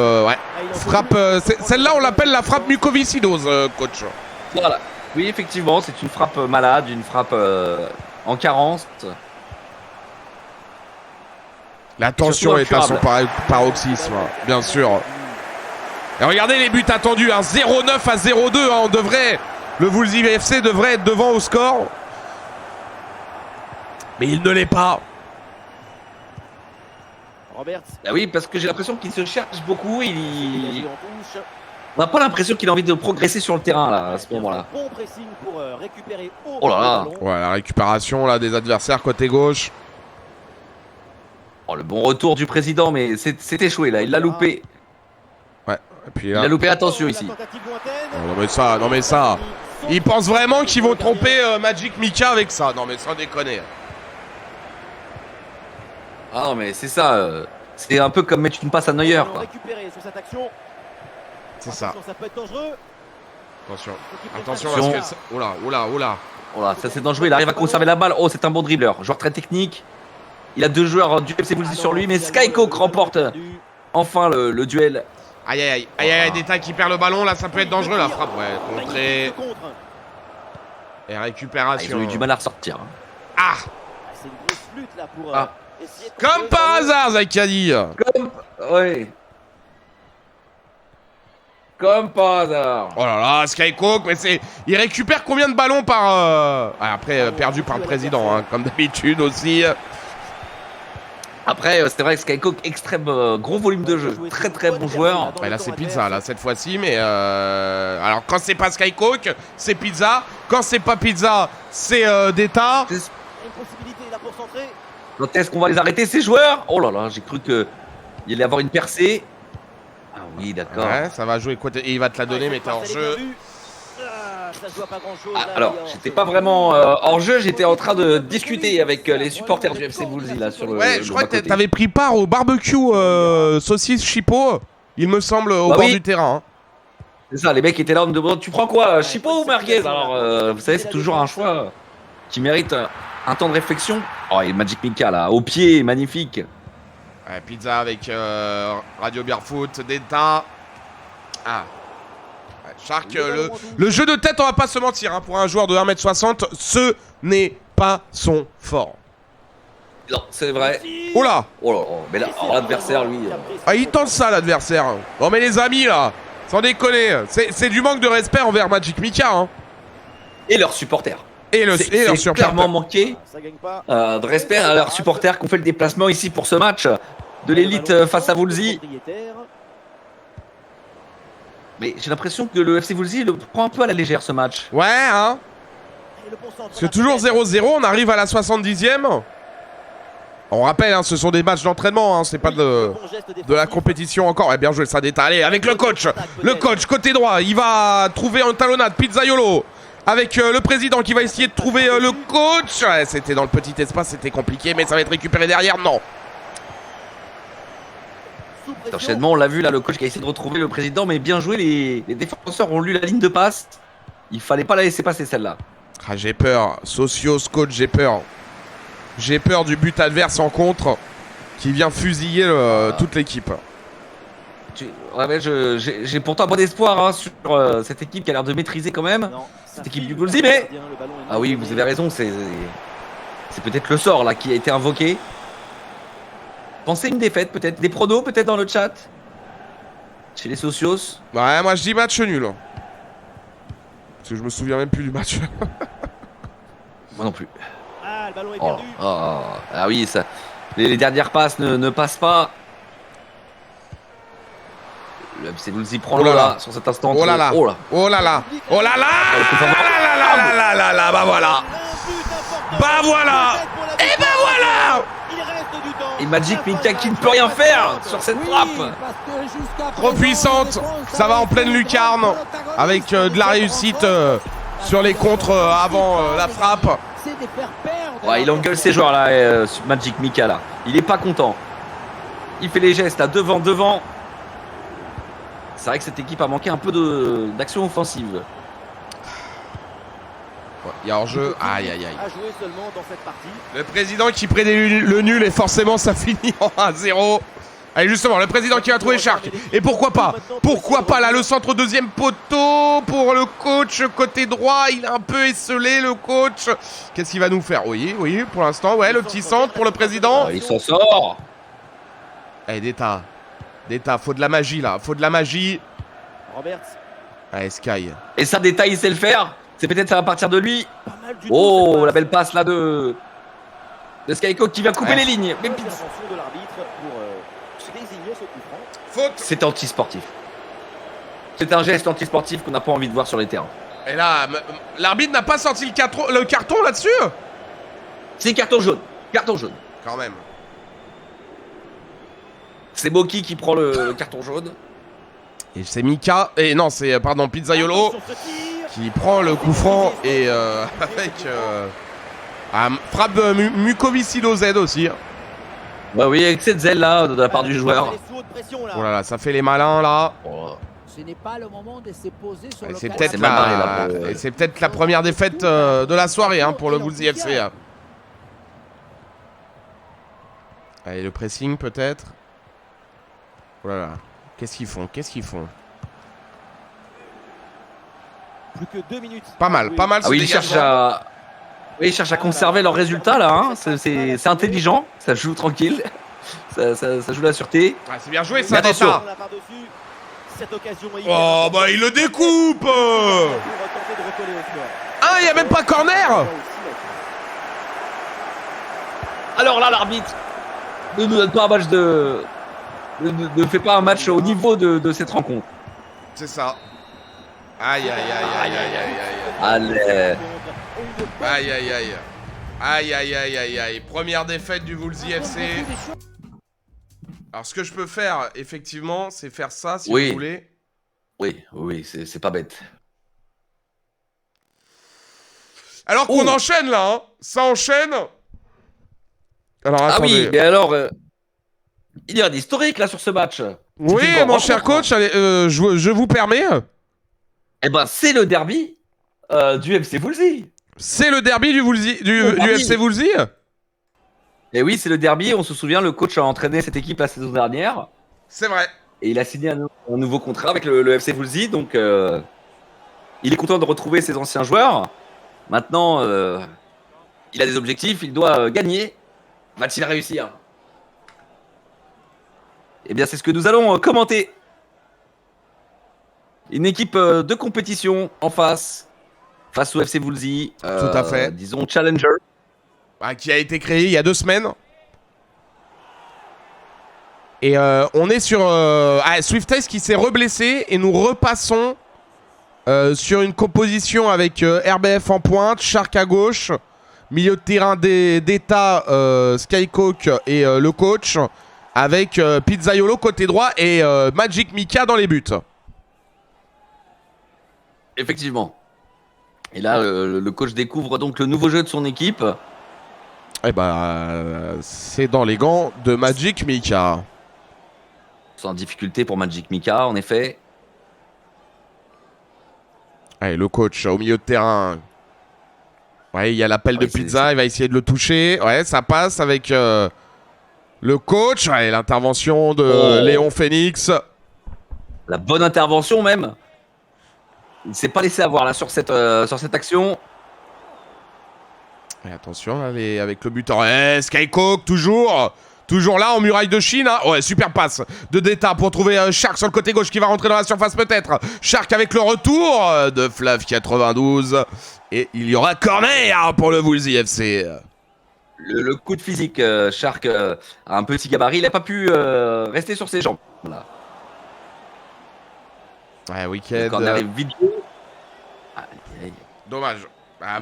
Speaker 1: Frappe. Celle-là, on l'appelle la frappe mucoviscidose, coach.
Speaker 2: Voilà. Oui, effectivement, c'est une frappe malade, une frappe en carence.
Speaker 1: La tension est à son paroxysme, bien sûr. Et regardez les buts attendus, hein, 0-9 à 0-2. Hein, on devrait, le Wolves FC devrait être devant au score. Mais il ne l'est pas.
Speaker 2: Ah oui, parce que j'ai l'impression qu'il se cherche beaucoup. On n'a pas l'impression qu'il a envie de progresser sur le terrain là, à ce moment-là. Oh là là.
Speaker 1: Ouais, la récupération là des adversaires côté gauche.
Speaker 2: Oh, le bon retour du président, mais c'est échoué là, il l'a loupé.
Speaker 1: Ouais, et puis là...
Speaker 2: Il a loupé, attention ici.
Speaker 1: Oh, non mais ça, ils pensent vraiment qu'ils vont tromper Magic Mika avec ça. Non mais sans déconner.
Speaker 2: Ah non mais c'est ça, c'est un peu comme mettre une passe à Neuer quoi.
Speaker 1: C'est ça.
Speaker 4: Ça peut être dangereux.
Speaker 1: Attention parce que... Oula.
Speaker 2: Oh là, ça c'est dangereux, il arrive à conserver la balle. Oh, c'est un bon dribbleur, joueur très technique. Il a 2 joueurs du FC Wolves sur lui, mais Skycook remporte enfin le duel.
Speaker 1: Aïe, Deta qui perd le ballon, là ça peut être dangereux la frappe. Ouais, contrée. Et récupération.
Speaker 2: Ils ont eu du mal à ressortir.
Speaker 1: Ah,
Speaker 4: c'est une grosse lutte là pour essayer de...
Speaker 1: Comme par hasard, Zakadi.
Speaker 2: Comme par hasard.
Speaker 1: Oh là là, Skycook, mais c'est... Il récupère combien de ballons par... Après, perdu par le président, hein, comme d'habitude aussi.
Speaker 2: Après, c'est vrai que Skycook, extrême gros volume de jeu. Très très bon joueur.
Speaker 1: Ouais, là, c'est Pizza, là, cette fois-ci. Mais alors, quand c'est pas Skycook, c'est Pizza. Quand c'est pas Pizza, c'est Deta.
Speaker 4: Une possibilité là pour centrer.
Speaker 2: Quand est-ce qu'on va les arrêter, ces joueurs? Oh là là, j'ai cru que Il allait avoir une percée. Ah oui, d'accord.
Speaker 1: Ouais, ça va jouer quoi? Et il va te la donner, mais t'es hors jeu.
Speaker 4: Ça se voit pas grand-chose,
Speaker 2: Ah,
Speaker 4: là,
Speaker 2: alors,
Speaker 4: il est hors
Speaker 2: j'étais
Speaker 4: jeu.
Speaker 2: pas vraiment hors jeu, j'étais en train de discuter avec les supporters du FC Woolsey là sur le.
Speaker 1: Ouais,
Speaker 2: le
Speaker 1: je crois que
Speaker 2: bas-côté.
Speaker 1: t'avais pris part au barbecue saucisse chipot, il me semble, au
Speaker 2: Bah
Speaker 1: bord
Speaker 2: oui.
Speaker 1: du terrain. Hein.
Speaker 2: C'est ça, les mecs étaient là, on me demande tu prends quoi, chipot ou merguez? Alors, vous savez, c'est toujours un choix qui mérite un temps de réflexion. Oh, et Magic Mika là, au pied, magnifique.
Speaker 1: Ouais, pizza avec Radio Beerfoot, Deta. Ah. Ouais, Shark, le jeu de tête, on va pas se mentir, hein, pour un joueur de 1m60, ce n'est pas son fort.
Speaker 2: Non, c'est vrai.
Speaker 1: Oh là!
Speaker 2: Oh là là, mais là, alors, l'adversaire, lui.
Speaker 1: Ah, il tente ça, l'adversaire. Non, mais les amis, là, sans déconner, c'est du manque de respect envers Magic Mika. Hein.
Speaker 2: Et leurs supporters.
Speaker 1: Et leur
Speaker 2: C'est
Speaker 1: supporter.
Speaker 2: clairement manqué
Speaker 4: Ça gagne pas.
Speaker 2: de respect à leurs supporters qui ont fait le déplacement ici pour ce match de l'élite face à Woolsey. Mais j'ai l'impression que le FC Woolsey le prend un peu à la légère ce match.
Speaker 1: Ouais, hein. Parce que toujours 0-0, on arrive à la 70e. On rappelle, hein, ce sont des matchs d'entraînement, hein, c'est pas de la compétition encore. Ouais, bien joué, ça détaille. Allez, avec le coach. Le coach, côté droit, il va trouver un talonnade, Pizzaiolo. Avec le président qui va essayer de trouver le coach. Ouais, c'était dans le petit espace, c'était compliqué, mais ça va être récupéré derrière. Non.
Speaker 2: Cet enchaînement, on l'a vu là, le coach qui a essayé de retrouver le président, mais bien joué, les défenseurs ont lu la ligne de passe. Il fallait pas la laisser passer celle-là.
Speaker 1: Ah, j'ai peur. Socios, coach, j'ai peur. J'ai peur du but adverse en contre qui vient fusiller toute l'équipe.
Speaker 2: Ouais, mais j'ai pourtant bon espoir hein, sur cette équipe qui a l'air de maîtriser quand même. Cette équipe du Woolsey, mais. Ah oui, vous avez raison, c'est peut-être le sort là qui a été invoqué. Pensez une défaite, peut-être. Des pronos, peut-être dans le chat. Chez les socios.
Speaker 1: Ouais, moi je dis match nul. Parce que je me souviens même plus du match.
Speaker 2: Moi non plus.
Speaker 4: Ah, le ballon est
Speaker 2: Oh,
Speaker 4: perdu.
Speaker 2: ah oui, ça. Les dernières passes ne passent pas. Le FC Woolsey prend
Speaker 1: Oh là
Speaker 2: l'eau
Speaker 1: là.
Speaker 2: là sur cet instant.
Speaker 1: Oh là là.
Speaker 2: Oh là.
Speaker 1: Oh là là. Oh là là. Bah voilà. Bah voilà. Et bah voilà.
Speaker 2: Et Magic Mika qui ne peut rien faire sur cette frappe.
Speaker 1: Trop puissante. Ça va en pleine lucarne. Avec de la réussite sur les contres avant la frappe.
Speaker 2: Ouais, il engueule ses joueurs là, Magic Mika là. Il est pas content. Il fait les gestes là, devant. C'est vrai que cette équipe a manqué un peu d'action offensive.
Speaker 1: Il y a hors-jeu. Aïe.
Speaker 4: À jouer seulement dans cette partie.
Speaker 1: Le président qui prédit le nul et forcément ça finit en 1-0. Allez justement, le président qui va trouver Shark. Et pourquoi pas là le centre deuxième poteau pour le coach côté droit. Il est un peu esselé le coach. Qu'est-ce qu'il va nous faire? Oui, pour l'instant, ouais, le petit centre pour le président.
Speaker 2: Il s'en sort.
Speaker 1: Allez, Deta, faut de la magie là, faut de la magie.
Speaker 4: Roberts.
Speaker 1: Allez, Sky.
Speaker 2: Et ça, détail, il sait le faire. C'est peut-être à partir de lui.
Speaker 4: Pas mal du tout,
Speaker 2: Oh,
Speaker 4: cette
Speaker 2: la
Speaker 4: passe.
Speaker 2: belle passe là de Skycock qui vient couper
Speaker 1: Ouais.
Speaker 2: les lignes. Mais
Speaker 4: L'intervention de l'arbitre pour désigner ce coup franc.
Speaker 1: Faute.
Speaker 2: c'est anti-sportif. C'est un geste anti-sportif qu'on n'a pas envie de voir sur les terrains.
Speaker 1: Et là, l'arbitre n'a pas sorti le carton là-dessus.
Speaker 2: C'est carton jaune. Carton jaune.
Speaker 1: Quand même.
Speaker 2: C'est Moki qui prend le carton jaune.
Speaker 1: Et c'est Mika, et non, c'est, pardon, Pizzaiolo
Speaker 4: Attention, ce tir.
Speaker 1: qui prend le coup franc et avec frappe de Mucoviscilo Z aussi.
Speaker 2: Ouais, oui, avec cette zèle là de la part du joueur.
Speaker 4: Elle est sous haute pression, là.
Speaker 1: Oh là là, ça fait les malins là.
Speaker 2: Oh.
Speaker 5: Ce n'est pas le moment de se poser sur
Speaker 1: Et
Speaker 5: le
Speaker 1: c'est
Speaker 5: carré.
Speaker 1: peut-être
Speaker 2: C'est mal barré, là,
Speaker 1: la...
Speaker 2: pour-
Speaker 1: et c'est peut-être la première défaite de la soirée hein, pour le Woolsey FC. Allez, le pressing peut-être. Oh là là, qu'est-ce qu'ils font?
Speaker 4: Plus que 2 minutes.
Speaker 1: Pas mal
Speaker 2: Ah
Speaker 1: ce
Speaker 2: oui, ils
Speaker 1: dégagement.
Speaker 2: cherchent à. Oui, ils cherchent à conserver leur résultat là. Hein. C'est intelligent. Ça joue tranquille. Ça joue la sûreté.
Speaker 1: Ah, c'est bien joué
Speaker 2: Mais
Speaker 1: ça,
Speaker 2: attention.
Speaker 1: Deta.
Speaker 4: Cette occasion est
Speaker 1: Oh bah il le découpe.
Speaker 4: pour tenter de recoller au score.
Speaker 1: Ah, il n'y a même pas corner.
Speaker 2: Alors là, l'arbitre ne nous donne pas un match de. Ne fait pas un match au niveau de cette rencontre.
Speaker 1: C'est ça. Aïe.
Speaker 2: Allez.
Speaker 1: Aïe. Première défaite du Woolsey FC. Alors, ce que je peux faire, effectivement, c'est faire ça, si
Speaker 2: Oui.
Speaker 1: vous voulez.
Speaker 2: Oui, c'est pas bête.
Speaker 1: Alors qu'on enchaîne, là, hein. Ça enchaîne. Alors,
Speaker 2: Ah
Speaker 1: attendez.
Speaker 2: oui, et alors, il y a d'historique là sur ce match.
Speaker 1: Oui,
Speaker 2: C'est une bonne
Speaker 1: mon cher
Speaker 2: rencontre,
Speaker 1: coach, allez, je vous permets.
Speaker 2: Eh ben, c'est le derby du FC Woolsey.
Speaker 1: C'est le derby du
Speaker 2: derby.
Speaker 1: FC Woolsey.
Speaker 2: Et oui, c'est le derby. On se souvient, le coach a entraîné cette équipe la saison dernière.
Speaker 1: C'est vrai.
Speaker 2: Et il a signé un nouveau contrat avec le FC Woolsey. Donc, il est content de retrouver ses anciens joueurs. Maintenant, il a des objectifs. Il doit gagner. Va-t-il réussir? Eh bien, c'est ce que nous allons commenter. Une équipe de compétition en face au FC Woolsey.
Speaker 1: Tout à fait.
Speaker 2: Disons challenger.
Speaker 1: Qui a été créé il y a 2 semaines. Et on est sur Swift Ice qui s'est reblessé. Et nous repassons sur une composition avec RBF en pointe, Shark à gauche, milieu de terrain d'État, Skycook et le coach, avec Pizzaiolo côté droit et Magic Mika dans les buts.
Speaker 2: Effectivement. Et là, le coach découvre donc le nouveau jeu de son équipe.
Speaker 1: Eh ben, c'est dans les gants de Magic Mika.
Speaker 2: Sans difficulté pour Magic Mika, en effet.
Speaker 1: Allez, le coach au milieu de terrain. Ouais, il y a l'appel de Pizza, il va essayer de le toucher. Ouais, ça passe avec le coach. Ouais, l'intervention de Léon Phoenix.
Speaker 2: La bonne intervention même. Il ne s'est pas laissé avoir là sur cette action.
Speaker 1: Et attention, là, avec le buteur. Skycook, toujours là en muraille de Chine. Hein. Ouais, super passe de Deta pour trouver Shark sur le côté gauche qui va rentrer dans la surface peut-être. Shark avec le retour de Flav 92. Et il y aura corner pour le Woolsey FC.
Speaker 2: Le coup de physique, Shark a un petit gabarit. Il n'a pas pu rester sur ses jambes. Voilà.
Speaker 1: Ouais,
Speaker 2: Le
Speaker 1: week-end.
Speaker 2: corner est vidéo.
Speaker 1: Dommage.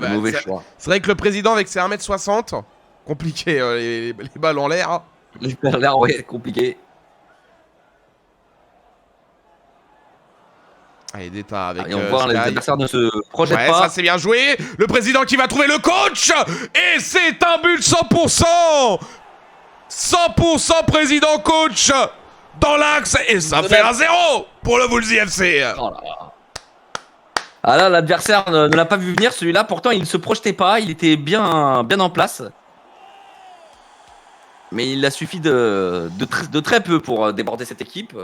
Speaker 2: Mauvais choix.
Speaker 1: C'est vrai que le président avec ses 1m60, compliqué les balles en l'air.
Speaker 2: Les balles en l'air, ouais, compliqué.
Speaker 1: Allez, Deta avec
Speaker 2: Et on voit les adversaires ne se projettent
Speaker 1: ouais,
Speaker 2: pas.
Speaker 1: ça c'est bien joué. Le président qui va trouver le coach. Et c'est un but 100%. 100% président coach dans l'axe. Et ça fait 1-0 pour le Woolsey FC.
Speaker 2: Oh là là. Ah là, l'adversaire ne l'a pas vu venir celui-là. Pourtant, il ne se projetait pas. Il était bien en place. Mais il a suffi de très peu pour déborder cette équipe.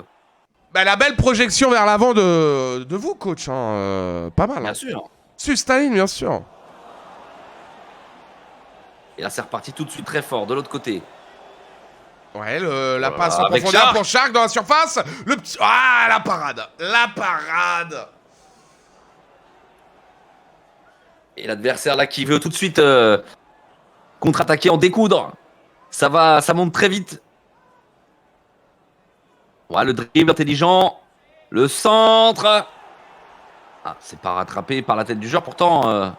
Speaker 1: Bah, la belle projection vers l'avant de vous, coach. Hein. Pas mal.
Speaker 2: Bien
Speaker 1: Hein.
Speaker 2: sûr.
Speaker 1: Sustaline, bien sûr.
Speaker 2: Et là, c'est reparti tout de suite très fort de l'autre côté.
Speaker 1: Ouais, la passe en
Speaker 2: avec
Speaker 1: profondeur
Speaker 2: Shark.
Speaker 1: pour Shark dans la surface. Le petit... Ah, la parade. La parade.
Speaker 2: Et l'adversaire là qui veut tout de suite contre-attaquer, en découdre. Ça monte très vite. Ouais, le dribble intelligent. Le centre. Ah, c'est pas rattrapé par la tête du joueur. Pourtant,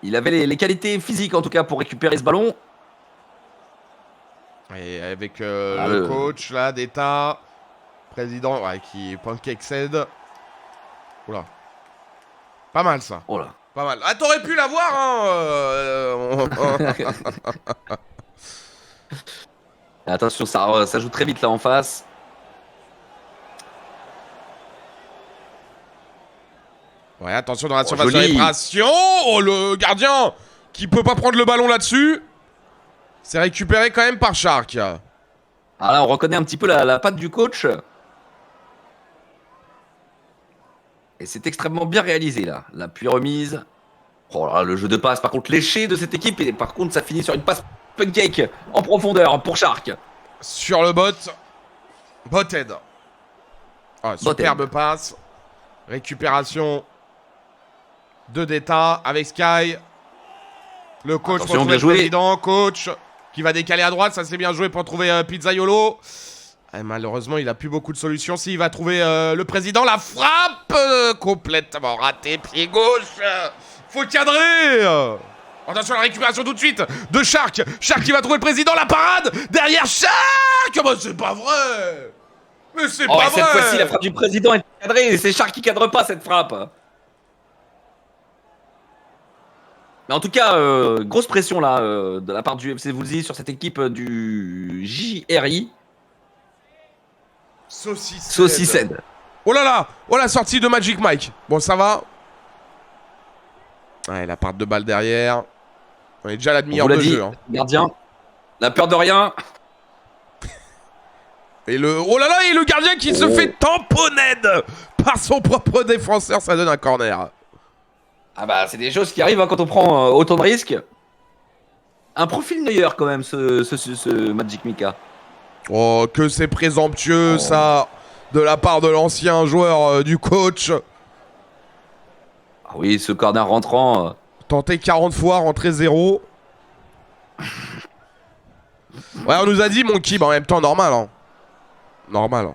Speaker 2: il avait les qualités physiques en tout cas pour récupérer ce ballon.
Speaker 1: Et avec le coach là d'État, président, ouais, qui pancake cède. Oula. Pas mal ça.
Speaker 2: Oh là.
Speaker 1: Pas mal. Ah, t'aurais pu l'avoir, hein.
Speaker 2: Attention, ça joue très vite là en face.
Speaker 1: Ouais, attention dans la surface de
Speaker 2: joli.
Speaker 1: réparation. Oh, le gardien qui peut pas prendre le ballon là-dessus. C'est récupéré quand même par Shark.
Speaker 2: Ah là, on reconnaît un petit peu la patte du coach. Et c'est extrêmement bien réalisé là. L'appui remise. Oh là, le jeu de passe par contre léché de cette équipe. Et par contre, ça finit sur une passe pancake en profondeur pour Shark.
Speaker 1: Sur le bot. Bothead. Ah, superbe passe. Récupération de Deta avec Sky. Le coach
Speaker 2: Attention,
Speaker 1: pour
Speaker 2: bien
Speaker 1: le
Speaker 2: joué.
Speaker 1: président. Coach qui va décaler à droite. Ça c'est bien joué pour trouver Pizzaiolo. Et malheureusement, il a plus beaucoup de solutions. S'il va trouver le président, la frappe complètement ratée, pied gauche. Faut cadrer. Attention à la récupération tout de suite de Shark. Shark qui va trouver le président, la parade derrière Shark. Bah, c'est pas vrai. Mais c'est pas vrai.
Speaker 2: Cette fois-ci, la frappe du président est cadrée. C'est Shark qui cadre pas cette frappe. Mais en tout cas, grosse pression là de la part du FC Woolsey sur cette équipe du JRI. Saucissed.
Speaker 1: Oh là là. Oh la sortie de Magic Mike. Bon, ça va. Ouais, la part de balle derrière. On est déjà à la demi-heure de jeu. Hein.
Speaker 2: Gardien. La peur de rien.
Speaker 1: Et oh là là, et le gardien qui se fait tamponnade par son propre défenseur, ça donne un corner.
Speaker 2: Ah bah c'est des choses qui arrivent hein, quand on prend autant de risques. Un profil meilleur quand même ce Magic Mika.
Speaker 1: Oh que c'est présomptueux ça, de la part de l'ancien joueur du coach.
Speaker 2: Ah oui, ce corner rentrant.
Speaker 1: Tenté 40 fois, rentré 0. Ouais, on nous a dit Monkey, mais en même temps normal hein. Normal.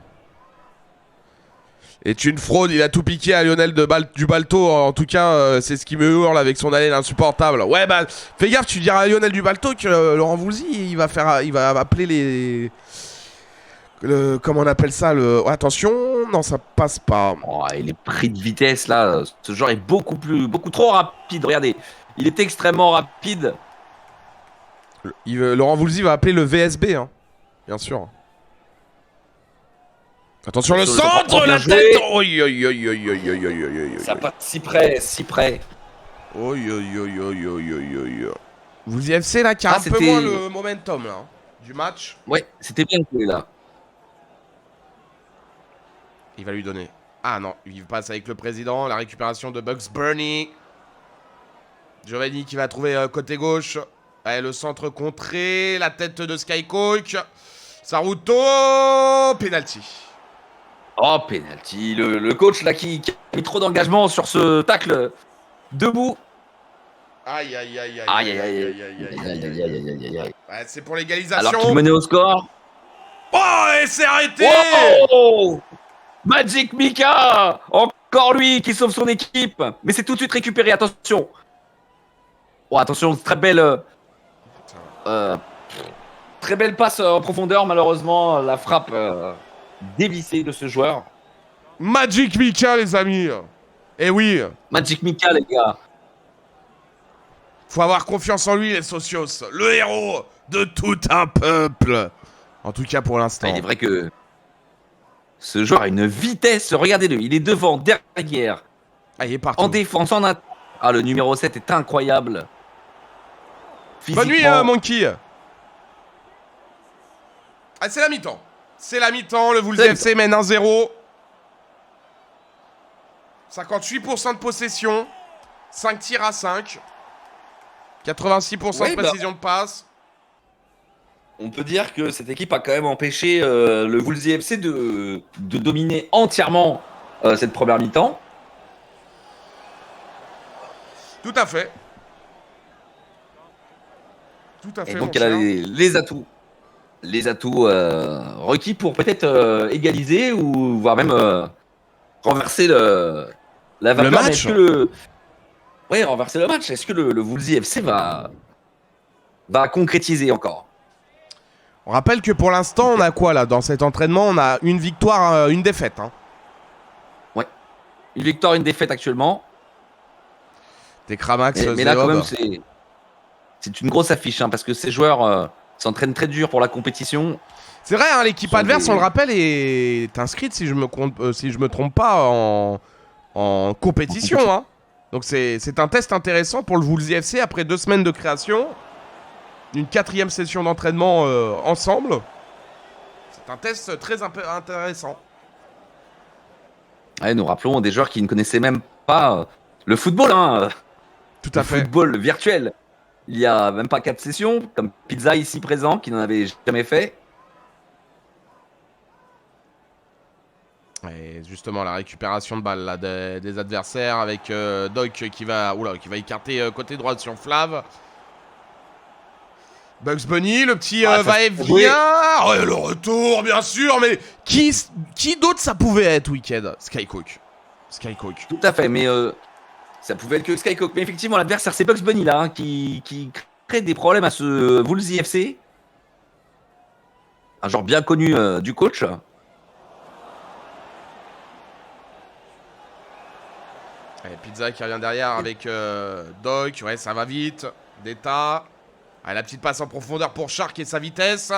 Speaker 1: Est une fraude, il a tout piqué à Lionel du Balto. En tout cas, c'est ce qui me hurle avec son haleine insupportable. Ouais, bah, fais gaffe, tu diras à Lionel du Balto que Laurent Voulzy, il va appeler les. Comment on appelle ça oh, attention, non, ça passe pas.
Speaker 2: Oh, il est pris de vitesse là. Ce joueur est beaucoup trop rapide. Regardez, il est extrêmement rapide.
Speaker 1: Laurent Voulzy va appeler le VSB, hein. Bien sûr. Attention le centre, la tête. Oi, oi, oi, oi, oi, oi, oi,
Speaker 2: ça passe si près.
Speaker 1: Oi, oi, oi, oi, oi, oi. Vous FC là qui a un peu moins le momentum là du match.
Speaker 2: Ouais, c'était bien joué là.
Speaker 1: Il va lui donner. Ah non, il passe avec le président, la récupération de Bugs Bunny. Giovanni qui va trouver côté gauche. Allez, le centre contré, la tête de Skycook. Saruto, penalty.
Speaker 2: Oh, penalty. Le coach là qui a mis trop d'engagement sur ce tacle debout.
Speaker 1: Aïe, aïe, aïe, aïe.
Speaker 2: Aïe, aïe, aïe, aïe.
Speaker 1: Ouais, c'est pour l'égalisation.
Speaker 2: Alors qu'il menait au score.
Speaker 1: Oh, et c'est arrêté.
Speaker 2: Oh, Magic Mika. Encore lui qui sauve son équipe. Mais c'est tout de suite récupéré, attention. Oh, attention, très belle passe en profondeur. Malheureusement, la frappe dévissée de ce joueur.
Speaker 1: Magic Mika, les amis. Eh oui.
Speaker 2: Magic Mika, les gars.
Speaker 1: Faut avoir confiance en lui, les socios. Le héros de tout un peuple. En tout cas, pour l'instant.
Speaker 2: Il est vrai que ce joueur a une vitesse. Regardez-le, il est devant, derrière.
Speaker 1: Ah, il est partout.
Speaker 2: En défense, en attaque. Ah, le numéro 7 est incroyable.
Speaker 1: Bonne nuit, Monkey. Ah, c'est la mi-temps. C'est la mi-temps. Le Woolsey FC mène 1-0. 58% de possession. 5 tirs à 5. 86% de précision de passe.
Speaker 2: On peut dire que cette équipe a quand même empêché le Woolsey FC de dominer entièrement cette première mi-temps.
Speaker 1: Tout à fait. Tout à fait.
Speaker 2: Et donc elle a les atouts. Les atouts requis pour peut-être égaliser ou voire même renverser la vapeur.
Speaker 1: Le match.
Speaker 2: Oui, renverser le match. Est-ce que le Woolsey FC va concrétiser encore?
Speaker 1: On rappelle que pour l'instant, on a quoi là dans cet entraînement? On a une victoire, une défaite. Hein.
Speaker 2: Ouais. Une victoire, une défaite actuellement.
Speaker 1: T'es Cramax,
Speaker 2: mais là quand même c'est une grosse affiche hein, parce que ces joueurs s'entraînent très dur pour la compétition.
Speaker 1: C'est vrai, hein, l'équipe adverse, on le rappelle, est inscrite si je me trompe pas en compétition. Hein. Donc c'est un test intéressant pour le Woolsey FC après 2 semaines de création. Une 4e session d'entraînement ensemble. C'est un test très intéressant.
Speaker 2: Ouais, nous rappelons des joueurs qui ne connaissaient même pas le football. Hein.
Speaker 1: Tout à fait.
Speaker 2: Le football virtuel. Il y a même pas 4 sessions, comme Pizza ici présent, qui n'en avait jamais fait.
Speaker 1: Et justement, la récupération de balle là, des adversaires avec Doc qui va écarter côté droit sur Flav. Bugs Bunny, le petit va-et-vient. Oh, le retour, bien sûr, mais qui d'autre ça pouvait être, Wicked? Skycook.
Speaker 2: Tout à fait, mais Ça pouvait être que Skycook. Mais effectivement, l'adversaire, c'est Bugs Bunny là, qui crée des problèmes à ce Wolves FC. Un genre bien connu du coach.
Speaker 1: Allez, Pizza qui revient derrière avec Doc. Ouais, ça va vite. Deta. Allez, la petite passe en profondeur pour Shark et sa vitesse.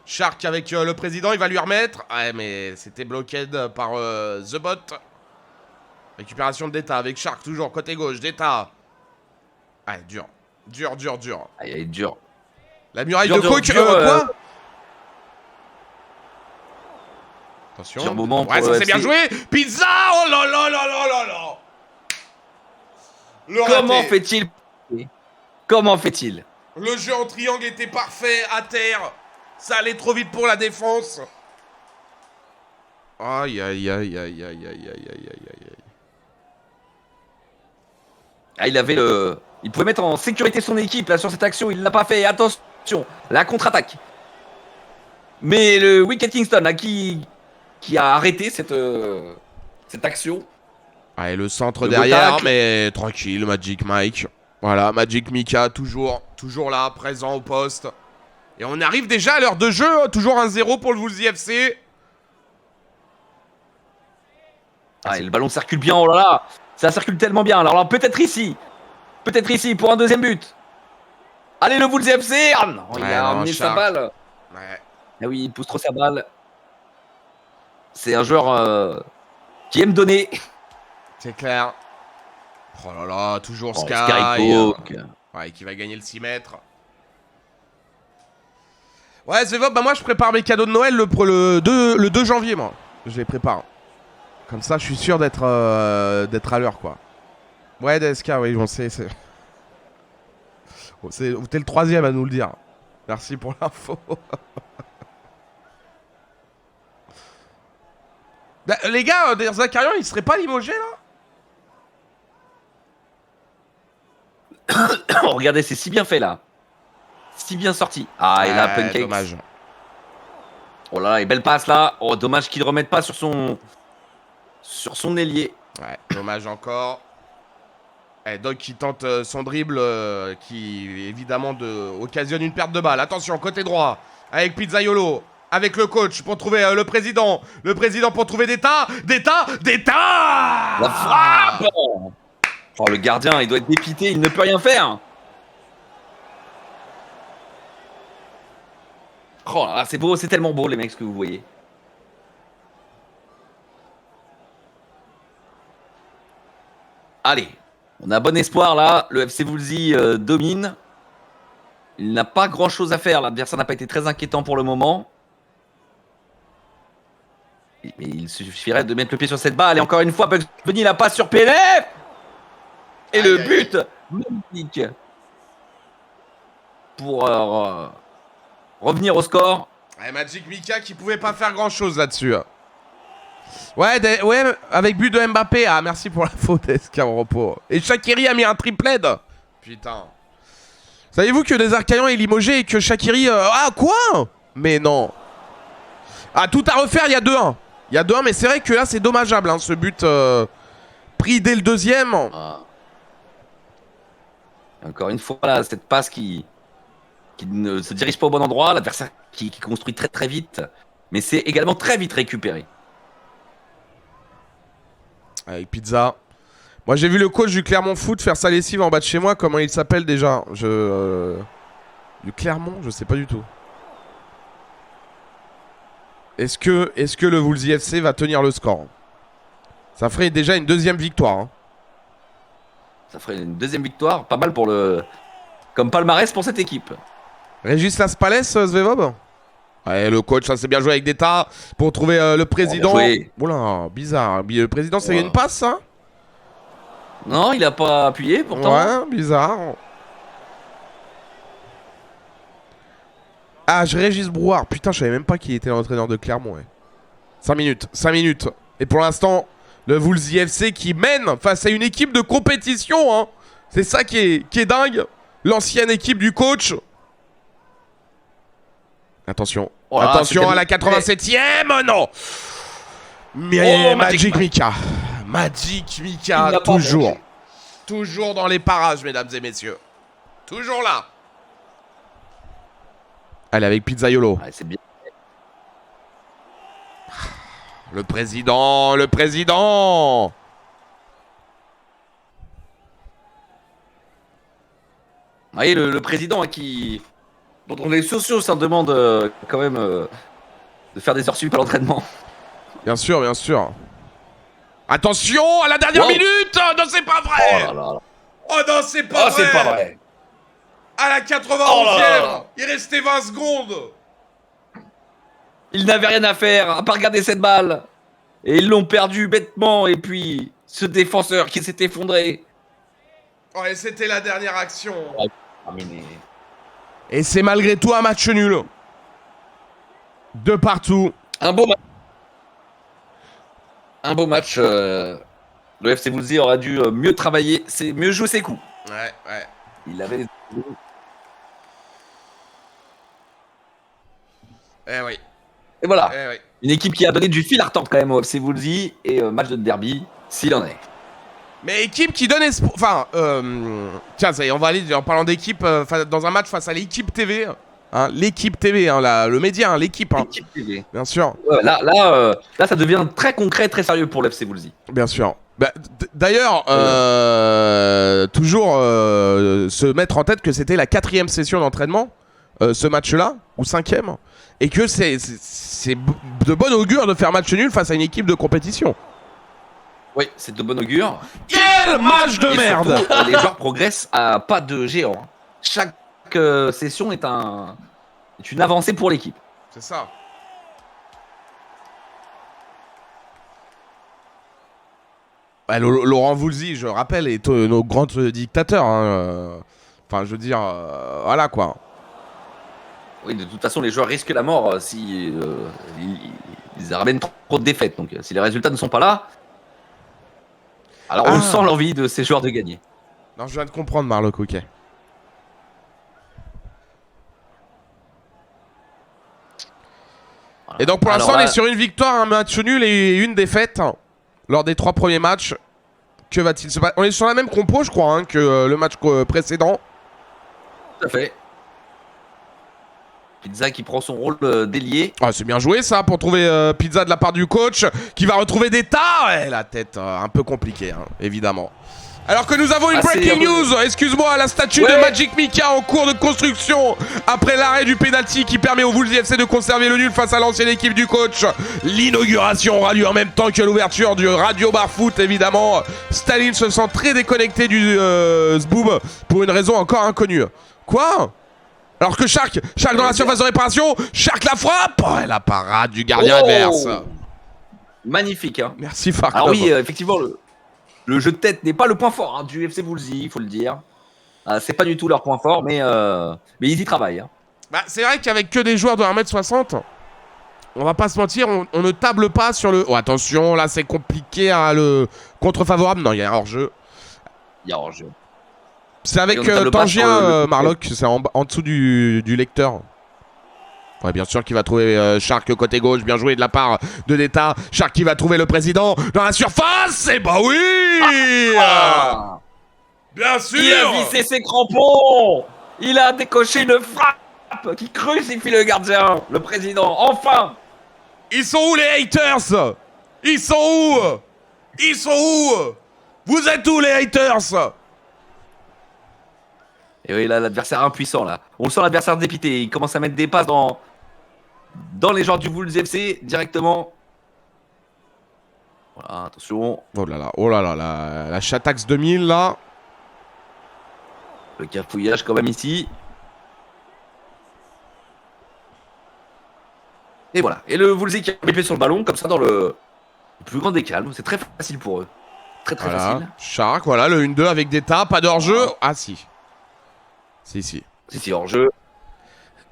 Speaker 1: Shark avec le président, il va lui remettre. Ouais, mais c'était bloqué par The Bot. Récupération de Deta avec Shark toujours côté gauche. Deta. Ouais, dur. Dur.
Speaker 2: Aïe, aïe, dur.
Speaker 1: La muraille
Speaker 2: Dur,
Speaker 1: de
Speaker 2: dur,
Speaker 1: coach.
Speaker 2: dur,
Speaker 1: Quoi Attention.
Speaker 2: Dur moment
Speaker 1: Ouais,
Speaker 2: pour
Speaker 1: ça
Speaker 2: le
Speaker 1: c'est bien
Speaker 2: FC.
Speaker 1: joué. Pizza. Oh là là là là là là. Le
Speaker 2: Comment
Speaker 1: raté.
Speaker 2: fait-il? Comment fait-il?
Speaker 1: Le jeu en triangle était parfait à terre. Ça allait trop vite pour la défense. Aïe.
Speaker 2: Ah, il pouvait mettre en sécurité son équipe là sur cette action, il l'a pas fait. Attention, la contre-attaque. Mais le Wicked Kingston là, qui a arrêté cette action.
Speaker 1: Allez, le centre
Speaker 2: Le
Speaker 1: derrière,
Speaker 2: Botac.
Speaker 1: mais tranquille, Magic Mike. Voilà, Magic Mika, toujours là, présent au poste. Et on arrive déjà à l'heure de jeu, toujours 1-0 pour le Wolves FC.
Speaker 2: Ah, et le ballon circule bien, oh là là, ça circule tellement bien. Alors là, peut-être ici pour un deuxième but. Allez, le Wolves FC. Ah non, il
Speaker 1: Ouais,
Speaker 2: a
Speaker 1: non,
Speaker 2: amené sa
Speaker 1: Shark.
Speaker 2: balle.
Speaker 1: Ouais.
Speaker 2: Ah oui, il pousse trop sa balle. C'est un joueur qui aime donner.
Speaker 1: C'est clair. Oh là là, toujours
Speaker 2: Oh,
Speaker 1: Sky.
Speaker 2: Skycook.
Speaker 1: Ouais, qui va gagner le 6 mètres. Ouais, Zvevop, bah moi je prépare mes cadeaux de Noël le 2 janvier, moi. Je les prépare. Comme ça, je suis sûr d'être à l'heure, quoi. Ouais, DSK, oui, j'en sais. T'es le 3e à nous le dire. Merci pour l'info. Bah, les gars, Zakarian, il serait pas limogé, là?
Speaker 2: Oh, regardez, c'est si bien fait là. Si bien sorti. Ah, et là,
Speaker 1: Ouais,
Speaker 2: Pancakes.
Speaker 1: dommage.
Speaker 2: Oh là là, et belle passe là. Oh, dommage qu'il ne remette pas sur son ailier.
Speaker 1: Ouais, dommage encore. Doc qui tente son dribble, qui évidemment occasionne une perte de balle. Attention, côté droit, avec Pizzaiolo, avec le coach pour trouver le président. Le président pour trouver Deta.
Speaker 2: La frappe. Oh, le gardien, il doit être dépité, il ne peut rien faire. Oh là là, c'est beau, c'est tellement beau les mecs ce que vous voyez. Allez, on a bon espoir là, le FC Wolsey domine. Il n'a pas grand chose à faire, l'adversaire n'a pas été très inquiétant pour le moment. Mais il suffirait de mettre le pied sur cette balle et encore une fois, Bugs Bunny la passe sur PLF. Et le but magnifique pour revenir au score.
Speaker 1: Ouais, Magic Mika qui pouvait pas faire grand chose là-dessus. Ouais, ouais, avec but de Mbappé. Ah, merci pour la faute, SK en repos. Et Shaqiri a mis un tripled. Putain. Savez-vous que Desarcaillon est limogé et que Shaqiri... Ah, quoi? Mais non. Ah, tout à refaire, il y a 2-1. Il y a 2-1, mais c'est vrai que là, c'est dommageable, hein, ce but pris dès le deuxième.
Speaker 2: Ah. Encore une fois, là, cette passe qui ne se dirige pas au bon endroit, l'adversaire qui construit très très vite, mais c'est également très vite récupéré.
Speaker 1: Avec Pizza. Moi, j'ai vu le coach du Clermont Foot faire sa lessive en bas de chez moi. Comment il s'appelle déjà? Du Clermont? Je sais pas du tout. Est-ce que le Wolsey FC va tenir le score? Ça ferait déjà une deuxième victoire. Hein.
Speaker 2: Ça ferait une deuxième victoire, pas mal comme palmarès pour cette équipe.
Speaker 1: Régis Laspalès, Svevob? Ouais, le coach, ça s'est bien joué avec Deta pour trouver le président. Oula, bizarre. Le président, c'est une passe, ça?
Speaker 2: Non, il a pas appuyé pourtant.
Speaker 1: Ouais, bizarre. Ah, Régis Brouard. Putain, je savais même pas qu'il était l'entraîneur de Clermont. Ouais. 5 minutes. Et pour l'instant, le Wolsey FC qui mène face à une équipe de compétition. Hein. C'est ça qui est dingue. L'ancienne équipe du coach. Attention.
Speaker 2: Oh là,
Speaker 1: attention à la 87e. Non. Mais Magic Mika. Magic Mika, toujours. Toujours dans les parages, mesdames et messieurs. Toujours là. Allez, avec Pizzaiolo.
Speaker 2: Ouais, c'est bien.
Speaker 1: Le président, le président.
Speaker 2: Oui, le président dont on est sociaux, ça demande quand même de faire des heures sup à l'entraînement.
Speaker 1: Bien sûr, bien sûr. Attention, à la dernière minute. Non, c'est pas vrai.
Speaker 2: Oh là là.
Speaker 1: Oh non, c'est pas vrai.
Speaker 2: C'est pas vrai.
Speaker 1: À la 91e,
Speaker 2: Oh là là.
Speaker 1: il restait 20 secondes.
Speaker 2: Ils n'avaient rien à faire, à part regarder cette balle. Et ils l'ont perdu bêtement. Et puis, ce défenseur qui s'est effondré.
Speaker 1: Oh, et c'était la dernière action.
Speaker 2: Terminé.
Speaker 1: Et c'est malgré tout un match nul. De partout.
Speaker 2: Un beau match. Un beau match. Le FC Boulzy aura dû mieux travailler, mieux jouer ses coups.
Speaker 1: Ouais, ouais.
Speaker 2: Il avait.
Speaker 1: Eh oui.
Speaker 2: Et voilà.
Speaker 1: Eh oui.
Speaker 2: Une équipe qui a donné du fil à retordre quand même au FC Boulzy. Et match de derby, s'il en est.
Speaker 1: Mais équipe qui donne espoir. Enfin, tiens, ça y est, on va aller en parlant d'équipe dans un match face à l'équipe TV. Hein, l'équipe TV, hein, le média, hein, l'équipe. Hein.
Speaker 2: L'équipe TV.
Speaker 1: Bien sûr.
Speaker 2: Ouais, là, ça devient très concret, très sérieux pour l'FC Boulzy.
Speaker 1: Bien sûr. Bah, d'ailleurs, toujours se mettre en tête que c'était la 4e session d'entraînement, ce match-là, ou 5e, et que c'est de bon augure de faire match nul face à une équipe de compétition.
Speaker 2: Oui, c'est de bon augure.
Speaker 1: Quel match de
Speaker 2: Et
Speaker 1: merde!
Speaker 2: surtout, les joueurs progressent à pas de géant. Chaque session est une avancée pour l'équipe.
Speaker 1: C'est ça. Bah, Laurent Voulzy, je rappelle, est nos grands dictateurs. Hein, enfin, je veux dire, voilà quoi.
Speaker 2: Oui, de toute façon, les joueurs risquent la mort si ils ramènent trop de défaites. Donc, si les résultats ne sont pas là, alors on sent l'envie de ces joueurs de gagner.
Speaker 1: Non, je viens de comprendre, Marlock, ok.
Speaker 2: Voilà.
Speaker 1: Et donc pour
Speaker 2: Alors
Speaker 1: l'instant, on
Speaker 2: là,
Speaker 1: est sur une victoire, un match nul et une défaite lors des 3 premiers matchs. Que va-t-il se passer? On est sur la même compo, je crois, hein, que le match précédent.
Speaker 2: tout à fait. Pizza qui prend son rôle d'ailier.
Speaker 1: Ah, c'est bien joué ça pour trouver Pizza de la part du coach qui va retrouver des tas. Ouais, la tête un peu compliquée, hein, évidemment. Alors que nous avons une breaking news, excuse-moi, la statue de Magic Mika en cours de construction après l'arrêt du penalty qui permet au Boulzy FC de conserver le nul face à l'ancienne équipe du coach. L'inauguration aura lieu en même temps que l'ouverture du Radio Bar Foot, évidemment. Staline se sent très déconnecté du Zboob pour une raison encore inconnue. Quoi? Alors que Shark dans la surface de réparation, Shark la frappe. Oh, et la parade du gardien adverse.
Speaker 2: Magnifique, hein.
Speaker 1: Merci Farkov.
Speaker 2: Alors oui, effectivement, le jeu de tête n'est pas le point fort du FC Boulzy, il faut le dire. C'est pas du tout leur point fort, mais ils y travaillent. Hein.
Speaker 1: Bah, c'est vrai qu'avec que des joueurs de 1m60, on va pas se mentir, on ne table pas sur le... Oh, attention, là c'est compliqué, hein, le contre-favorable. Non, il y a un hors-jeu.
Speaker 2: Il y a hors-jeu.
Speaker 1: C'est avec
Speaker 2: table pas
Speaker 1: Tangien,
Speaker 2: sur le
Speaker 1: Marlock, c'est en dessous du lecteur. Ouais, bien sûr qu'il va trouver Shark côté gauche, bien joué de la part de Neta. Shark qui va trouver le président dans la surface. Et bah oui, bien sûr.
Speaker 2: Il a vissé ses crampons. Il a décoché une frappe qui crucifie le gardien, le président. Enfin.
Speaker 1: Ils sont où les haters? Ils sont où? Ils sont où? Vous êtes où les haters?
Speaker 2: Et oui, là, l'adversaire impuissant, là. On sent l'adversaire dépité. Il commence à mettre des passes dans les joueurs du Boulzy FC directement. Voilà, attention.
Speaker 1: Oh là là, la Chatax 2000 là.
Speaker 2: Le cafouillage quand même ici. Et voilà. Et le Boulzy qui a mis sur le ballon, comme ça, dans le plus grand des calmes. C'est très facile pour eux. Très facile.
Speaker 1: Shark, voilà, le 1-2 avec des tas, pas d'hors-jeu. Ah si. Si,
Speaker 2: hors-jeu.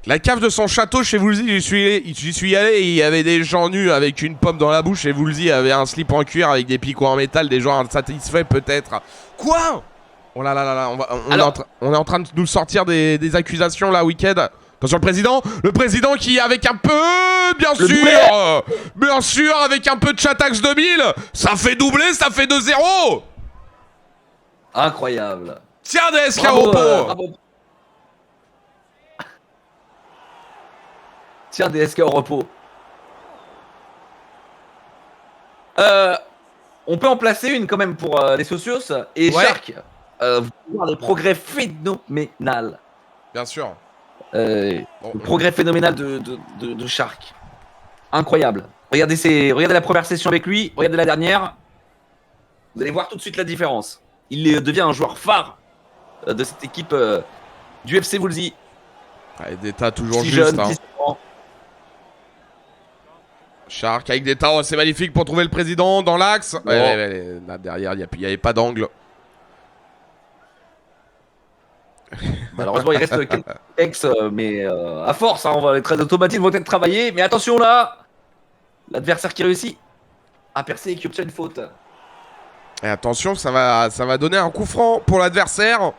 Speaker 1: La cave de son château chez Woolsey, j'y suis allé et il y avait des gens nus avec une pomme dans la bouche et Woolsey avait un slip en cuir avec des picots en métal, des gens insatisfaits peut-être. Quoi? Oh là là là là, on est en train de nous sortir des accusations là, week-end. Attention le président qui avec un peu, bien sûr, avec un peu de Chatax 2000, ça fait doubler, ça fait 2-0.
Speaker 2: Incroyable.
Speaker 1: Tiens, DSK
Speaker 2: Bravo,
Speaker 1: au pot.
Speaker 2: bravo. Tiens, DSK au repos. On peut en placer une quand même pour les socios. Et
Speaker 1: Ouais.
Speaker 2: Shark, vous pouvez voir les progrès phénoménal.
Speaker 1: Bien sûr.
Speaker 2: Le
Speaker 1: Bon,
Speaker 2: progrès phénoménal de Shark. Incroyable. Regardez la première session avec lui, regardez la dernière. Vous allez voir tout de suite la différence. Il devient un joueur phare de cette équipe du FC Woolsey.
Speaker 1: ouais, Deta toujours
Speaker 2: Si
Speaker 1: juste.
Speaker 2: jeune,
Speaker 1: Hein.
Speaker 2: 17 ans.
Speaker 1: Shark avec Deta, oh, c'est magnifique pour trouver le président dans l'axe.
Speaker 2: Bon.
Speaker 1: Ouais, là derrière, il n'y avait pas d'angle.
Speaker 2: Malheureusement, il reste quelques ex, mais à force, hein, les traits automatiques vont être travaillés. Mais attention là, l'adversaire qui réussit à percer et qui obtient une faute.
Speaker 1: Et attention, ça va donner un coup franc pour l'adversaire.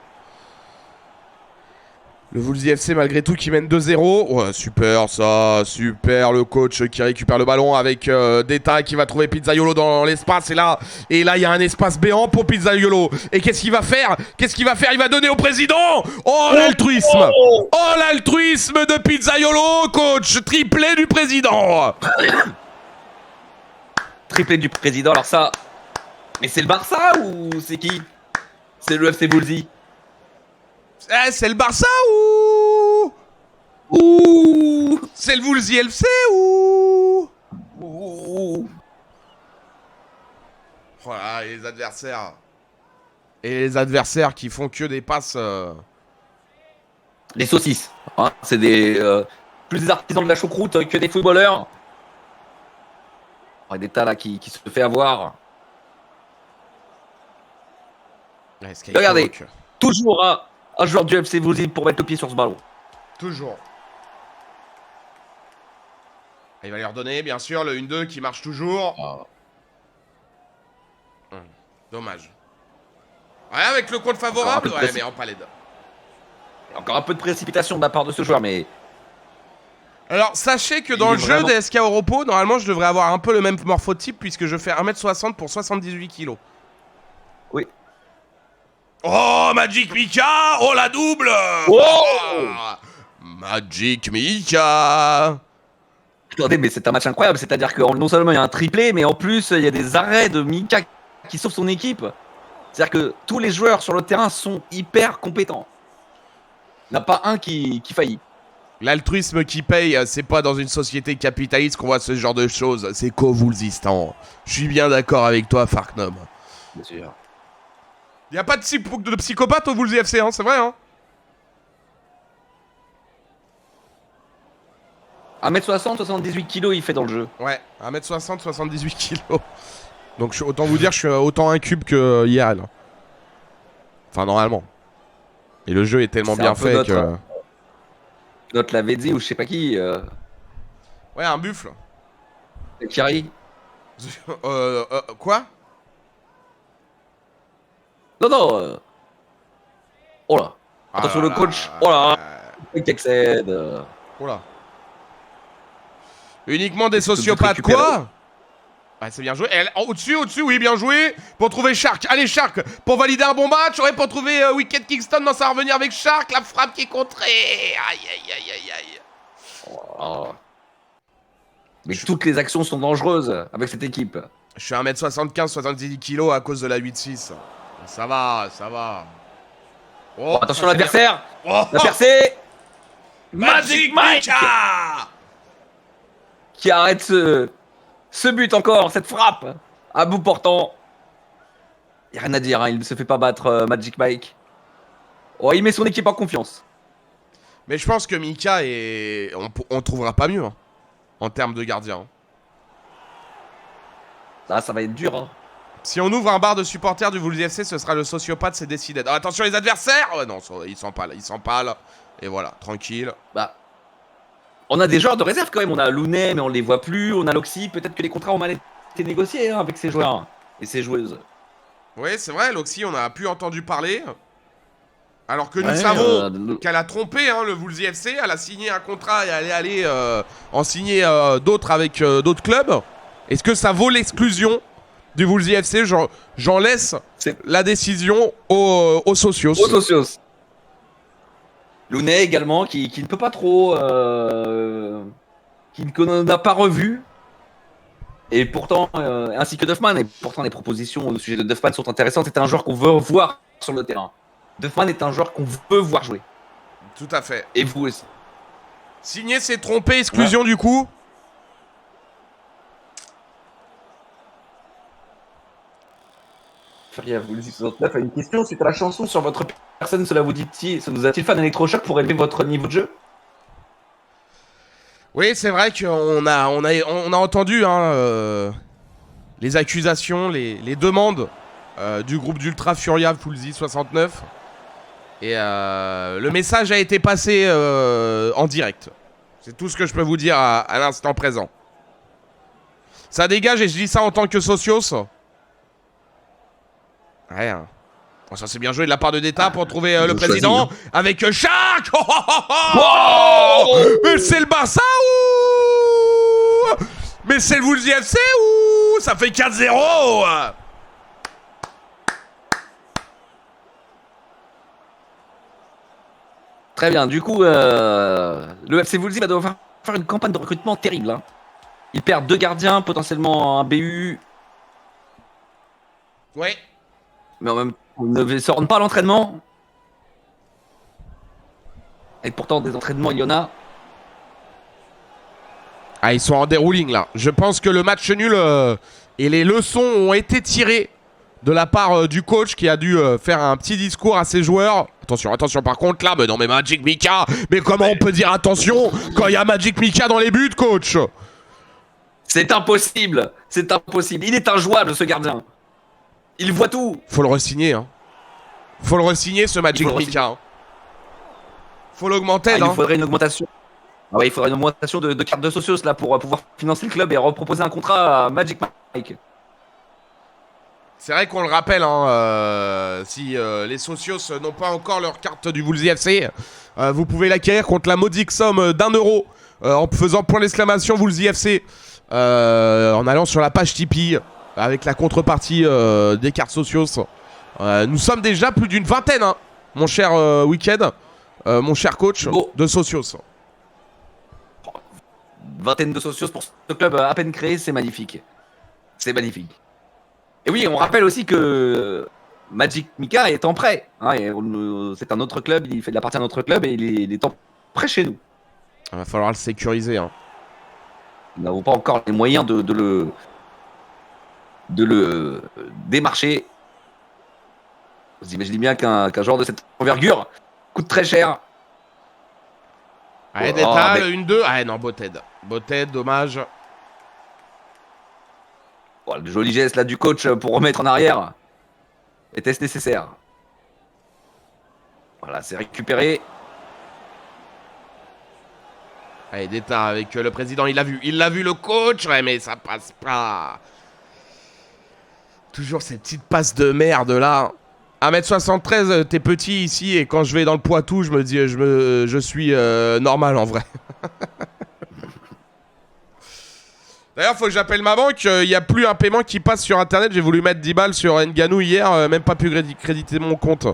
Speaker 1: Le Woolsey FC malgré tout qui mène 2-0. Ouais, super ça, super le coach qui récupère le ballon avec Deta qui va trouver Pizzaiolo dans l'espace. Et là, il y a un espace béant pour Pizzaiolo. Et qu'est-ce qu'il va faire? Il va donner au président. Oh l'altruisme! Oh l'altruisme de Pizzaiolo, coach! Triplé du président!
Speaker 2: Triplé du président, alors ça. Mais c'est le Barça ou c'est qui? C'est le FC Woolsey.
Speaker 1: Eh, c'est le Barça ou c'est le Woolsey FC ou voilà, et les adversaires. Et les adversaires qui font que des passes.
Speaker 2: Les saucisses. Hein, c'est plus des artisans de la choucroute que des footballeurs. Oh, des tas là qui se fait avoir.
Speaker 1: Ouais, Sky
Speaker 2: Regardez.
Speaker 1: Coke.
Speaker 2: Toujours un joueur du FC Woolsey pour mettre le pied sur ce ballon.
Speaker 1: Toujours. Il va lui redonner, bien sûr, le 1-2 qui marche toujours. Dommage. Ouais, avec le compte favorable.
Speaker 2: Encore un peu de
Speaker 1: Ouais, mais en palais.
Speaker 2: Encore un peu de précipitation de la part de ce joueur, mais
Speaker 1: Alors, sachez que dans
Speaker 2: Il
Speaker 1: le
Speaker 2: est
Speaker 1: jeu
Speaker 2: vraiment-
Speaker 1: des SK Europo, normalement, je devrais avoir un peu le même morphotype puisque je fais 1m60 pour 78 kg.
Speaker 2: oui.
Speaker 1: Oh, Magic Mika! Oh, la double!
Speaker 2: Oh
Speaker 1: Magic Mika!
Speaker 2: Attendez, mais c'est un match incroyable. C'est-à-dire que non seulement il y a un triplé, mais en plus il y a des arrêts de Mika qui sauvent son équipe. C'est-à-dire que tous les joueurs sur le terrain sont hyper compétents. Il n'y en a pas un qui faillit.
Speaker 1: L'altruisme qui paye, c'est pas dans une société capitaliste qu'on voit ce genre de choses. C'est co-Woolsistan. Je suis bien d'accord avec toi, Farknom.
Speaker 2: Bien sûr.
Speaker 1: Y a pas de psychopathe au Woolsey FC, hein, c'est vrai, hein?
Speaker 2: 1m60, 78 kg il fait dans le jeu.
Speaker 1: Ouais, 1m60, 78 kg. Donc autant vous dire, je suis autant un cube que Yann. Enfin, normalement. Et le jeu est tellement
Speaker 2: C'est
Speaker 1: bien
Speaker 2: un peu
Speaker 1: fait
Speaker 2: notre-
Speaker 1: que...
Speaker 2: Notre Lavezzi ou je sais pas qui,
Speaker 1: Ouais, un buffle.
Speaker 2: Kiri.
Speaker 1: Quoi?
Speaker 2: Non, non. Oh là. Attention
Speaker 1: Ah
Speaker 2: le
Speaker 1: là
Speaker 2: coach.
Speaker 1: là.
Speaker 2: Oh là. Il accède.
Speaker 1: Oh là. Uniquement des
Speaker 2: Est-ce que vous
Speaker 1: sociopathes,
Speaker 2: récupérez
Speaker 1: quoi? Ouais, c'est bien joué. Au-dessus, oui, bien joué. Pour trouver Shark. Allez, Shark, pour valider un bon match. Ouais, pour trouver Wicked Kingston. Non, ça va revenir avec Shark. La frappe qui est contrée. Aïe, aïe, aïe, aïe, aïe.
Speaker 2: Oh. Mais toutes les actions sont dangereuses avec cette équipe.
Speaker 1: Je suis 1m75, 70 kg à cause de la 8-6. Ça va, ça va. Oh,
Speaker 2: Attention l'adversaire.
Speaker 1: Oh,
Speaker 2: La percée.
Speaker 1: Magic Mika!
Speaker 2: Qui arrête ce but encore, cette frappe à bout portant. Il n'y a rien à dire, hein, il ne se fait pas battre Magic Mike. Oh, il met son équipe en confiance.
Speaker 1: Mais je pense que Mika est... On trouvera pas mieux, hein, en termes de gardien.
Speaker 2: Là, ça va être dur. Hein.
Speaker 1: Si on ouvre un bar de supporters du Woolsey FC, ce sera le sociopathe, c'est décidé. Ah, attention les adversaires! Ouais, non, ils s'empalent. Et voilà, tranquille.
Speaker 2: Bah, on a des joueurs de réserve quand même. On a Lounet, mais on les voit plus. On a Loxy. Peut-être que les contrats ont mal été négociés hein, avec ces joueurs et ces joueuses.
Speaker 1: Oui, c'est vrai, Loxy, on a plus entendu parler. Alors que nous
Speaker 2: Ouais,
Speaker 1: savons qu'elle a trompé hein, le Woolsey FC. Elle a signé un contrat et elle est allée en signer d'autres avec d'autres clubs. Est-ce que ça vaut l'exclusion du Woolsey FC. J'en laisse
Speaker 2: C'est-
Speaker 1: la décision aux socios.
Speaker 2: Aux socios. Lounet également, qui ne peut pas trop. Qu'on n'a pas revu. Et pourtant, ainsi que Duffman, et pourtant les propositions au sujet de Duffman sont intéressantes. C'est un joueur qu'on veut voir sur le terrain. Duffman est un joueur qu'on veut voir jouer.
Speaker 1: Tout à fait.
Speaker 2: Et vous aussi.
Speaker 1: Signé, c'est trompé, exclusion du coup.
Speaker 2: Feria, vous le dites 69 a une question suite à la chanson sur votre personne. Cela vous dit-il, ça vous a-t-il fait un électrochoc pour élever votre niveau de jeu?
Speaker 1: Oui, c'est vrai qu'on a entendu hein, les accusations, les demandes du groupe d'Ultra Furia Woolsey 69. Et le message a été passé en direct. C'est tout ce que je peux vous dire à l'instant présent. Ça dégage et je dis ça en tant que socios. Ouais, hein. Bon, ça c'est bien joué de la part de Deta pour trouver le président avec Shaq. Oh, oh, oh, oh. Mais c'est le Barça ou mais c'est le Woolsey FC ou ça fait 4-0.
Speaker 2: Très bien, du coup, le FC Woolsey va devoir faire une campagne de recrutement terrible. Hein. Il perd 2 gardiens, potentiellement un BU,
Speaker 1: Ouais.
Speaker 2: mais en même temps, ils ne se rendent pas à l'entraînement. Et pourtant, des entraînements, il y en a.
Speaker 1: Ah, ils sont en dérouling là. Je pense que le match nul et les leçons ont été tirées de la part du coach qui a dû faire un petit discours à ses joueurs. Attention, attention par contre là, mais non mais Magic Mika, mais comment on peut dire attention quand il y a Magic Mika dans les buts, coach?
Speaker 2: C'est impossible, c'est impossible. Il est injouable, ce gardien. Il voit tout.
Speaker 1: Faut le re-signer, hein. Faut le re-signer ce Magic Mika. Hein. Faut l'augmenter,
Speaker 2: Il
Speaker 1: hein.
Speaker 2: nous faudrait une augmentation. Ah ouais, il faudrait une augmentation de carte de socios là pour pouvoir financer le club et reproposer un contrat à Magic Mike.
Speaker 1: C'est vrai qu'on le rappelle, hein, si les socios n'ont pas encore leur carte du Woolsey FC, vous pouvez l'acquérir contre la modique somme d'€1 en faisant point d'exclamation Woolsey FC en allant sur la page Tipeee avec la contrepartie des cartes socios. Nous sommes déjà plus d'une vingtaine, hein, mon cher Weekend, mon cher coach de socios.
Speaker 2: Vingtaine de socios pour ce club à peine créé, c'est magnifique. C'est magnifique. Et oui, on rappelle aussi que Magic Mika est en prêt. Hein, c'est un autre club, il fait de la partie d'un autre club et il est en prêt chez nous.
Speaker 1: Il va falloir le sécuriser. Hein.
Speaker 2: Nous n'avons pas encore les moyens de le démarcher. Vous imaginez bien qu'un joueur de cette envergure coûte très cher.
Speaker 1: Allez, Détal, 1-2. Ah non, Boted. Boted, dommage.
Speaker 2: Bon, le joli geste là du coach pour remettre en arrière. Était-ce nécessaire? Voilà, c'est récupéré.
Speaker 1: Allez, Détal avec le président, il l'a vu. Il l'a vu, le coach. Ouais, mais ça passe pas. Toujours ces petites passes de merde là. 1m73, t'es petit ici et quand je vais dans le Poitou, je me dis, je suis normal en vrai. D'ailleurs, faut que j'appelle ma banque. Il n'y a plus un paiement qui passe sur internet. J'ai voulu mettre 10 balles sur Nganou hier, même pas pu créditer mon compte.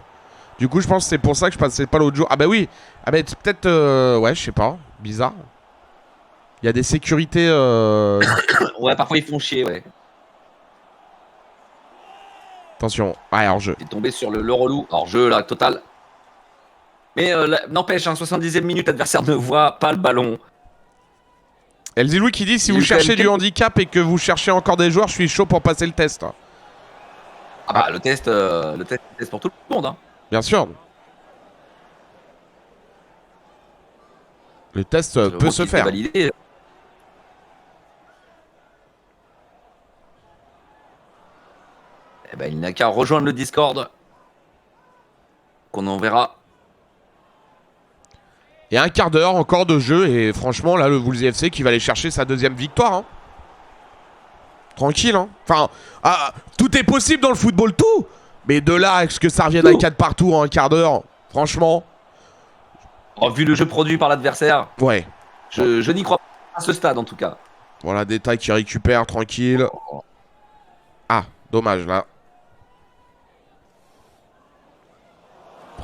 Speaker 1: Du coup, je pense que c'est pour ça que je passais pas l'autre jour. Ah bah oui. Ah bah peut-être, ouais, je sais pas. Bizarre. Il y a des sécurités.
Speaker 2: Ouais, parfois ils font chier, ouais.
Speaker 1: Attention. Ouais, hors jeu.
Speaker 2: Il est tombé sur le relou. Hors jeu là, total. Mais n'empêche, hein, 70e minute, l'adversaire ne voit pas le ballon.
Speaker 1: Elziloui qui dit si vous cherchez du handicap et que vous cherchez encore des joueurs, je suis chaud pour passer le test.
Speaker 2: Ah bah le test pour tout le monde. Hein.
Speaker 1: Bien sûr. Le test peut se faire.
Speaker 2: Validé. Eh ben, il n'a qu'à rejoindre le Discord. Qu'on enverra.
Speaker 1: Et un quart d'heure encore de jeu. Et franchement, là, le Woolsey FC qui va aller chercher sa deuxième victoire. Hein. Tranquille. Hein. Enfin, tout est possible dans le football, tout. Mais de là à ce que ça revienne à 4 partout en un quart d'heure, franchement.
Speaker 2: Oh, vu le jeu produit par l'adversaire.
Speaker 1: Ouais.
Speaker 2: Je n'y crois pas à ce stade, en tout cas.
Speaker 1: Voilà, Détail qui récupère, tranquille. Ah, Dommage, là.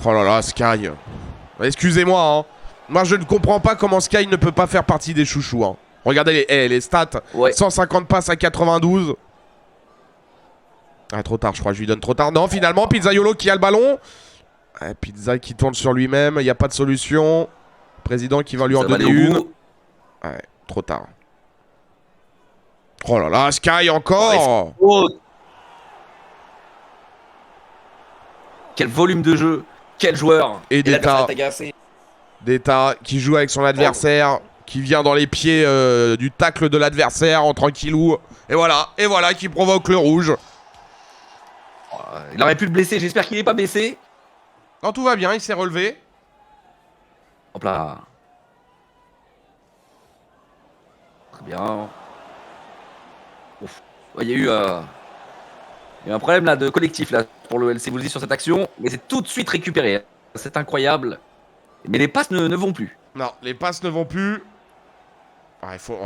Speaker 1: Oh là là, Sky. Excusez-moi, hein. Moi, je ne comprends pas comment Sky ne peut pas faire partie des chouchous, hein. Regardez les stats.
Speaker 2: Ouais.
Speaker 1: 150 passes à 92. Ah, trop tard, je crois que je lui donne trop tard. Non, finalement, Pizzaiolo qui a le ballon. Ah, Pizza qui tourne sur lui-même. Il n'y a pas de solution. Président qui va lui en
Speaker 2: Ça va
Speaker 1: donner
Speaker 2: aller au
Speaker 1: une.
Speaker 2: bout.
Speaker 1: Ouais, trop tard. Oh là là, Sky encore.
Speaker 2: Oh. Quel volume de jeu. Quel joueur.
Speaker 1: Et
Speaker 2: l'adversaire
Speaker 1: Deta.
Speaker 2: est agacé.
Speaker 1: Deta qui joue avec son adversaire. Qui vient dans les pieds du tacle de l'adversaire en tranquillou. Et voilà qui provoque le rouge.
Speaker 2: Il aurait pu le blesser. J'espère qu'il n'est pas blessé.
Speaker 1: Non, tout va bien, il s'est relevé.
Speaker 2: Hop là. Très bien. Ouf. Ouais, il y a eu un problème là de collectif là pour le LC Boulzy sur cette action, mais c'est tout de suite récupéré. C'est incroyable. Mais les passes ne vont plus.
Speaker 1: Non, les passes ne vont plus. Ah, il faut...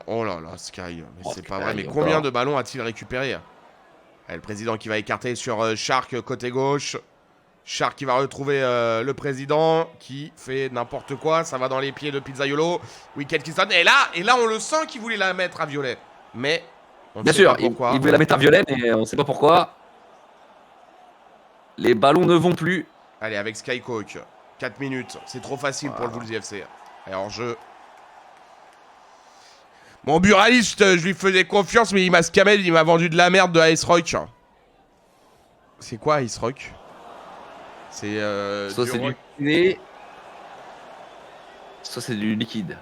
Speaker 1: Oh là là, Sky. Mais
Speaker 2: Oh,
Speaker 1: c'est pas
Speaker 2: putain,
Speaker 1: vrai. Mais
Speaker 2: encore.
Speaker 1: combien de ballons a-t-il récupéré? Ah, le président qui va écarter sur Shark côté gauche. Shark qui va retrouver le président qui fait n'importe quoi. Ça va dans les pieds de Pizzaiolo. Wicked qui sonne. Et là, on le sent qu'il voulait la mettre à violet. Mais on ne
Speaker 2: Bien
Speaker 1: sait
Speaker 2: sûr,
Speaker 1: pas pourquoi.
Speaker 2: il voulait la mettre à violet, mais on ne sait pas pourquoi. Les ballons ne vont plus.
Speaker 1: Allez, avec Skycook. 4 minutes. C'est trop facile pour le Boulzy FC. Et hors jeu. Mon buraliste, je lui faisais confiance, mais il m'a scamé, il m'a vendu de la merde de Ice Rock. C'est quoi Ice Rock? C'est
Speaker 2: Soit c'est du liquide, soit c'est du liquide.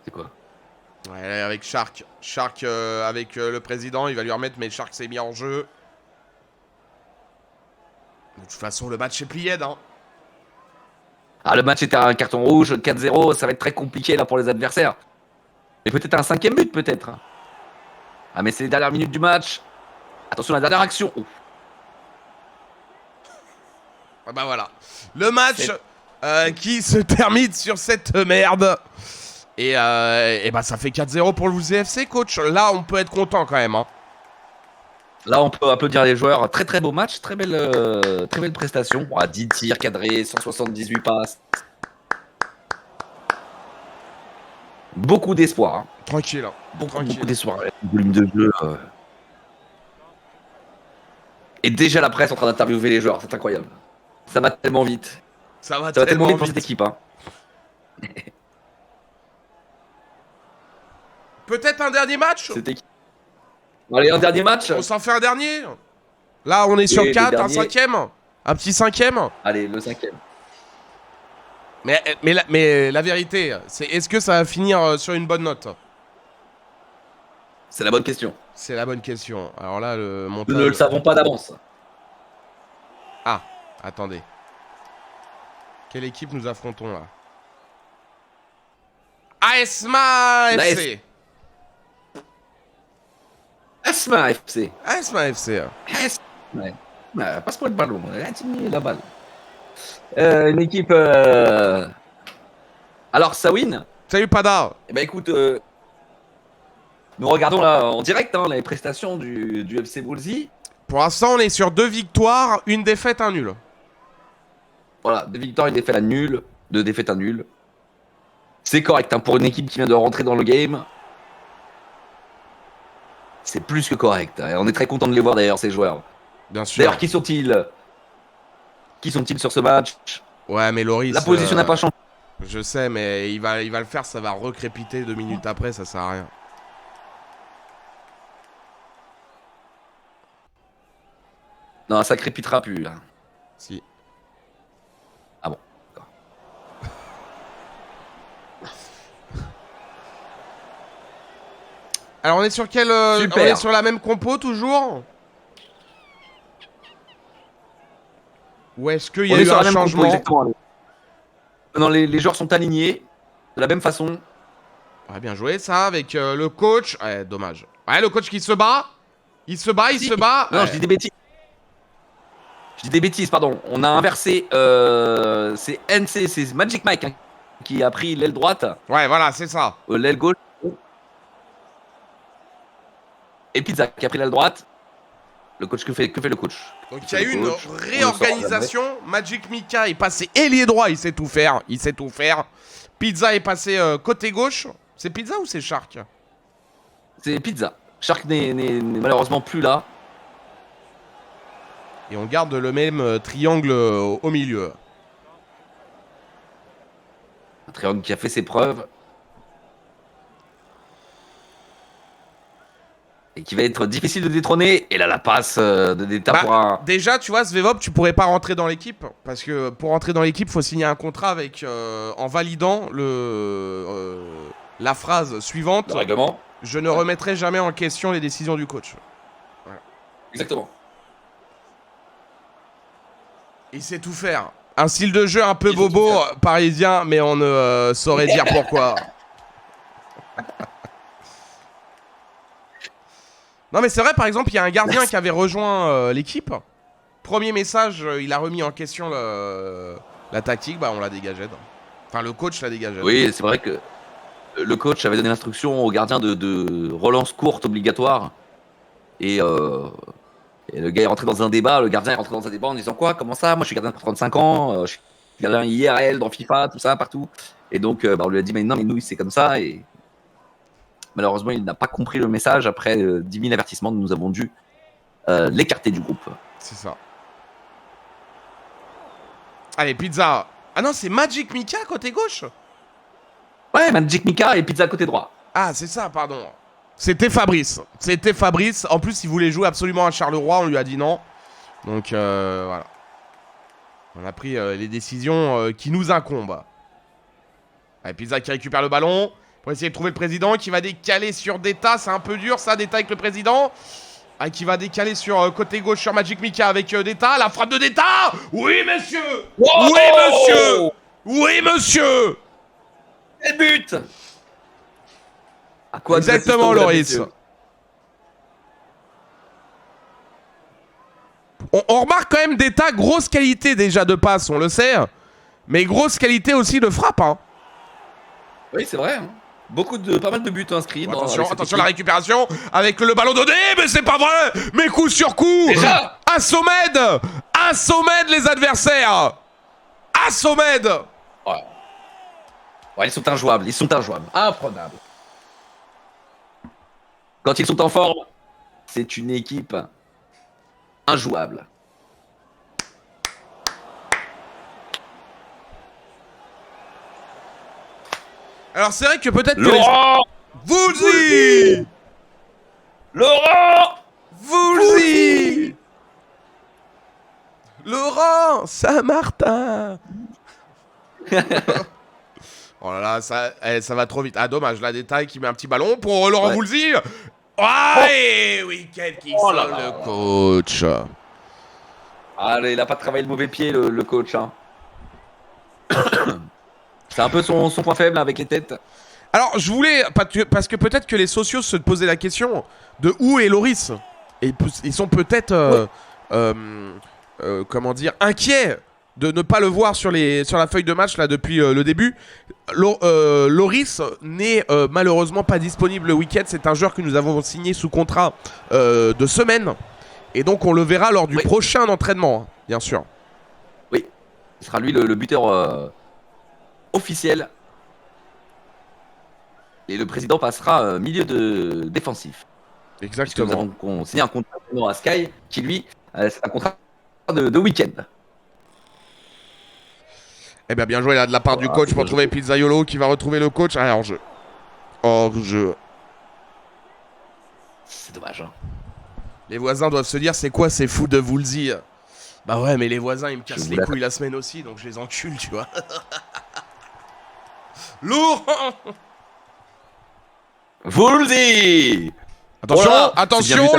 Speaker 2: C'est quoi?
Speaker 1: Ouais, avec Shark. Shark avec le président, il va lui remettre, mais Shark s'est mis en jeu. De toute façon, le match est plié, hein.
Speaker 2: Ah, le match était un carton rouge, 4-0, ça va être très compliqué là pour les adversaires. Mais peut-être un 5e but, peut-être. Ah, mais c'est les dernières minutes du match. Attention, la dernière action. Oh.
Speaker 1: Ah bah voilà. Le match qui se termine sur cette merde. Et bah ça fait 4-0 pour le Boulzy FC, coach. Là, on peut être content quand même, hein.
Speaker 2: Là, on peut applaudir les joueurs. Très très beau match, très belle prestation. Bon, 10 tirs cadrés, 178 passes. Beaucoup d'espoir. Hein.
Speaker 1: Tranquille, hein.
Speaker 2: Beaucoup
Speaker 1: Tranquille.
Speaker 2: d'espoir. Le volume de jeu. Et déjà la presse en train d'interviewer les joueurs, c'est incroyable. Ça va tellement vite.
Speaker 1: Ça va
Speaker 2: Ça va tellement vite pour
Speaker 1: vite.
Speaker 2: cette équipe. Hein.
Speaker 1: Peut-être un dernier match.
Speaker 2: Cette équipe. Allez, un dernier match.
Speaker 1: On s'en fait un dernier. Là, on est sur
Speaker 2: Et le
Speaker 1: 4, un
Speaker 2: dernier.
Speaker 1: 5e. Un petit 5e.
Speaker 2: Allez, le 5e.
Speaker 1: Mais la vérité, c'est est-ce que ça va finir sur une bonne note?
Speaker 2: C'est la bonne question.
Speaker 1: C'est la bonne question. Alors là, le
Speaker 2: Nous
Speaker 1: montage...
Speaker 2: ne le savons pas d'avance.
Speaker 1: Ah, attendez. Quelle équipe nous affrontons là? ASMA FC.
Speaker 2: Asma FC.
Speaker 1: ASMA FC.
Speaker 2: Ouais. Passe-moi le ballon. Là, la balle. Une équipe. Alors, Sawin.
Speaker 1: Salut Pada.
Speaker 2: Eh ben, écoute, nous regardons là en direct hein, les prestations du FC Boulzy.
Speaker 1: Pour l'instant, on est sur 2 victoires, 1 défaite, 1 nul.
Speaker 2: Voilà, 2 victoires, 1 défaite, 1 nul. 2 défaites, 1 nul. C'est correct hein, pour une équipe qui vient de rentrer dans le game. C'est plus que correct. Hein. On est très content de les voir d'ailleurs, ces joueurs.
Speaker 1: Bien sûr.
Speaker 2: D'ailleurs, qui sont-ils? Qui sont-ils sur ce match?
Speaker 1: Ouais, mais Loris...
Speaker 2: La position n'a pas changé.
Speaker 1: Je sais, mais il va le faire, ça va recrépiter 2 minutes après, ça sert à rien.
Speaker 2: Non, ça crépitera plus là.
Speaker 1: Si.
Speaker 2: Ah bon, d'accord.
Speaker 1: Alors on est sur quel...
Speaker 2: Super.
Speaker 1: On est sur la même compo toujours? Ou est-ce qu'il y
Speaker 2: On
Speaker 1: a
Speaker 2: est
Speaker 1: eu
Speaker 2: sur
Speaker 1: un
Speaker 2: la même compo,
Speaker 1: changement?
Speaker 2: exactement. Non, les joueurs sont alignés de la même façon.
Speaker 1: Ouais, bien joué ça, avec le coach. Ouais, dommage. Ouais, le coach qui se bat. Il se bat, il
Speaker 2: Si.
Speaker 1: se bat.
Speaker 2: Non,
Speaker 1: Ouais.
Speaker 2: je dis des bêtises. Je dis des bêtises, pardon. On a inversé. C'est NC, c'est Magic Mike hein, qui a pris l'aile droite,
Speaker 1: Ouais, voilà, c'est ça.
Speaker 2: l'aile gauche. Et Pizza qui a pris l'aile droite. Le coach, que fait le coach?
Speaker 1: Donc il y a eu une réorganisation. Magic Mika est passé ailier droit, il sait tout faire. Pizza est passé côté gauche. C'est Pizza ou c'est Shark?
Speaker 2: C'est Pizza. Shark n'est malheureusement plus là.
Speaker 1: Et on garde le même triangle au milieu.
Speaker 2: Un triangle qui a fait ses preuves. Et qui va être difficile de détrôner. Et là, la passe de Deta pour un...
Speaker 1: Déjà, tu vois, Svevop, tu pourrais pas rentrer dans l'équipe. Parce que pour rentrer dans l'équipe, il faut signer un contrat avec, en validant la phrase suivante.
Speaker 2: Le règlement.
Speaker 1: Je ne remettrai jamais en question les décisions du coach. Voilà.
Speaker 2: Exactement.
Speaker 1: Il sait tout faire. Un style de jeu un peu bobo, parisien, mais on ne saurait dire pourquoi. Non mais c'est vrai, par exemple, il y a un gardien qui avait rejoint l'équipe. Premier message, il a remis en question la tactique, bah on l'a dégagé. Enfin, le coach l'a dégagé.
Speaker 2: Oui, c'est vrai que le coach avait donné l'instruction au gardien de relance courte obligatoire. Et le gars est rentré dans un débat, le gardien est rentré dans un débat en disant quoi? Comment ça? Moi je suis gardien pour 35 ans, je suis gardien IRL dans FIFA, tout ça, partout. Et donc on lui a dit mais non, mais nous c'est comme ça. Et malheureusement il n'a pas compris le message. Après 10 000 avertissements, nous avons dû l'écarter du groupe.
Speaker 1: C'est ça. Allez, Pizza. Ah non, c'est Magic Mika côté gauche?
Speaker 2: Ouais, Magic Mika et Pizza côté droit.
Speaker 1: Ah, c'est ça, pardon. C'était Fabrice. En plus, il voulait jouer absolument à Charleroi. On lui a dit non. Donc, voilà. On a pris les décisions qui nous incombent. Allez, Pizza qui récupère le ballon pour essayer de trouver le président qui va décaler sur Deta. C'est un peu dur, ça, Deta avec le président. Ah, qui va décaler sur côté gauche sur Magic Mika avec Deta. La frappe de Deta. Oui, monsieur.
Speaker 2: Wow,
Speaker 1: oui, monsieur. Oui, monsieur.
Speaker 2: Quel but! À quoi
Speaker 1: exactement, Loris. On remarque quand même Deta, grosse qualité déjà de passe, on le sait. Mais grosse qualité aussi de frappe. Hein.
Speaker 2: Oui, c'est vrai. Hein. Pas mal de buts inscrits.
Speaker 1: Attention, la récupération avec le ballon donné, mais c'est pas vrai. Mais coup sur coup.
Speaker 2: Déjà
Speaker 1: Assommède les adversaires. Assommède.
Speaker 2: Ouais, ils sont injouables. Imprenables. Quand ils sont en forme, c'est une équipe injouable.
Speaker 1: Alors c'est vrai que peut-être
Speaker 2: Laurent
Speaker 1: Woolsey
Speaker 2: Laurent
Speaker 1: Woolsey Laurent Saint-Martin. Oh là là, ça va trop vite. Ah dommage, la détail qui met un petit ballon pour Laurent Woolsey. Ouais, week-end qui sonne le coach.
Speaker 2: Allez, il a pas travaillé le mauvais pied, le coach. Hein. C'est un peu son point faible avec les têtes.
Speaker 1: Alors, je voulais, parce que peut-être que les socios se posaient la question de où est Loris. Et ils sont peut-être, comment dire, inquiets de ne pas le voir sur la feuille de match là depuis le début. Loris n'est malheureusement pas disponible le week-end. C'est un joueur que nous avons signé sous contrat de semaine. Et donc on le verra lors du prochain entraînement, hein, bien sûr.
Speaker 2: Oui, ce sera lui le buteur officiel. Et le président passera milieu défensif.
Speaker 1: Exactement.
Speaker 2: Nous avons signé un contrat à Sky qui lui, c'est un contrat de week-end.
Speaker 1: Eh bien joué là de la part du coach pour trouver Pizzaiolo qui va retrouver le coach. Ah, hors-jeu. Hors-jeu.
Speaker 2: C'est dommage. Hein.
Speaker 1: Les voisins doivent se dire c'est quoi ces fous de Woolsey. Bah ouais, mais les voisins ils me cassent les couilles la semaine aussi, donc je les encule, tu vois. Laurent
Speaker 2: Woolsey.
Speaker 1: Attention,
Speaker 2: voilà.
Speaker 1: Attention,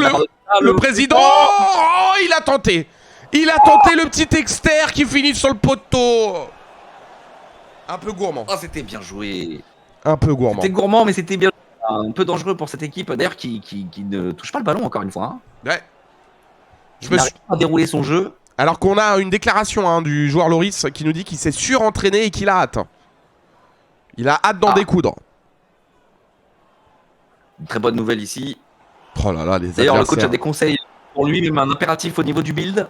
Speaker 1: le président. Oh, il a tenté. Il a tenté le petit externe qui finit sur le poteau. Un peu gourmand.
Speaker 2: Oh, c'était bien joué.
Speaker 1: Un peu gourmand.
Speaker 2: C'était gourmand, mais c'était bien. Un peu dangereux pour cette équipe, d'ailleurs, qui ne touche pas le ballon, encore une fois. Hein.
Speaker 1: Ouais.
Speaker 2: Je me suis pas déroulé son jeu.
Speaker 1: Alors qu'on a une déclaration du joueur Loris qui nous dit qu'il s'est surentraîné et qu'il a hâte. Il a hâte d'en découdre.
Speaker 2: Une très bonne nouvelle ici.
Speaker 1: Oh là là, les
Speaker 2: D'ailleurs, le coach a
Speaker 1: adversaires.
Speaker 2: des conseils pour lui, même un impératif au niveau du build.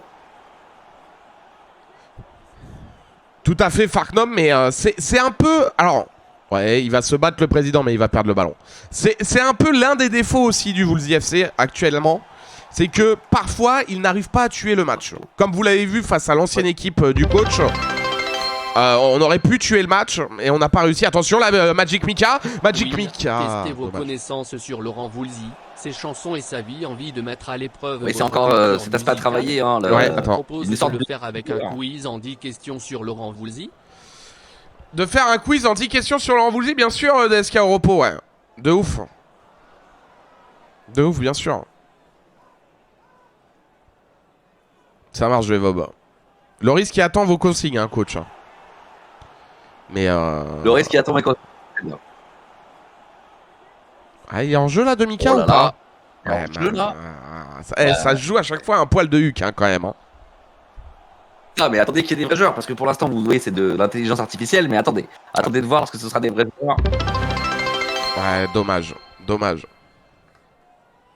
Speaker 1: Tout à fait, Farknom, mais c'est un peu... Alors, ouais, il va se battre le président, mais il va perdre le ballon. C'est un peu l'un des défauts aussi du Wolves FC actuellement. C'est que parfois, il n'arrive pas à tuer le match. Comme vous l'avez vu face à l'ancienne équipe du coach, on aurait pu tuer le match et on n'a pas réussi. Attention, là, Magic Mika. Magic
Speaker 3: Oui,
Speaker 1: Mika.
Speaker 3: Testez vos
Speaker 1: Dommage.
Speaker 3: connaissances sur Laurent Voulzy, ses chansons et sa vie, envie de mettre à l'épreuve.
Speaker 2: Oui, c'est
Speaker 3: votre
Speaker 2: encore
Speaker 3: culture
Speaker 2: cet aspect à
Speaker 3: musicale.
Speaker 2: travailler. Hein,
Speaker 1: Ouais,
Speaker 3: Je
Speaker 1: attends.
Speaker 3: propose
Speaker 2: Une sorte
Speaker 3: de
Speaker 2: de-
Speaker 3: le faire avec un quiz en 10 questions sur Laurent Voulzy.
Speaker 1: De faire un quiz en 10 questions sur Laurent Voulzy, bien sûr, DSK au repos, ouais. De ouf. De ouf, bien sûr. Ça marche, Vevob. Loris qui attend vos consignes, hein, coach. Mais
Speaker 2: Loris qui attend mes conseils.
Speaker 1: Ah, il est en jeu là, Mika
Speaker 2: Oh là
Speaker 1: ou pas
Speaker 2: là.
Speaker 1: Ouais,
Speaker 2: En jeu, là.
Speaker 1: ça se joue à chaque fois un poil de huc, hein, quand même. Hein.
Speaker 2: Ah, mais attendez qu'il y ait des vrais joueurs, parce que pour l'instant, vous voyez, c'est de l'intelligence artificielle, mais attendez de voir parce que ce sera des vrais joueurs,
Speaker 1: Ouais, dommage. Dommage.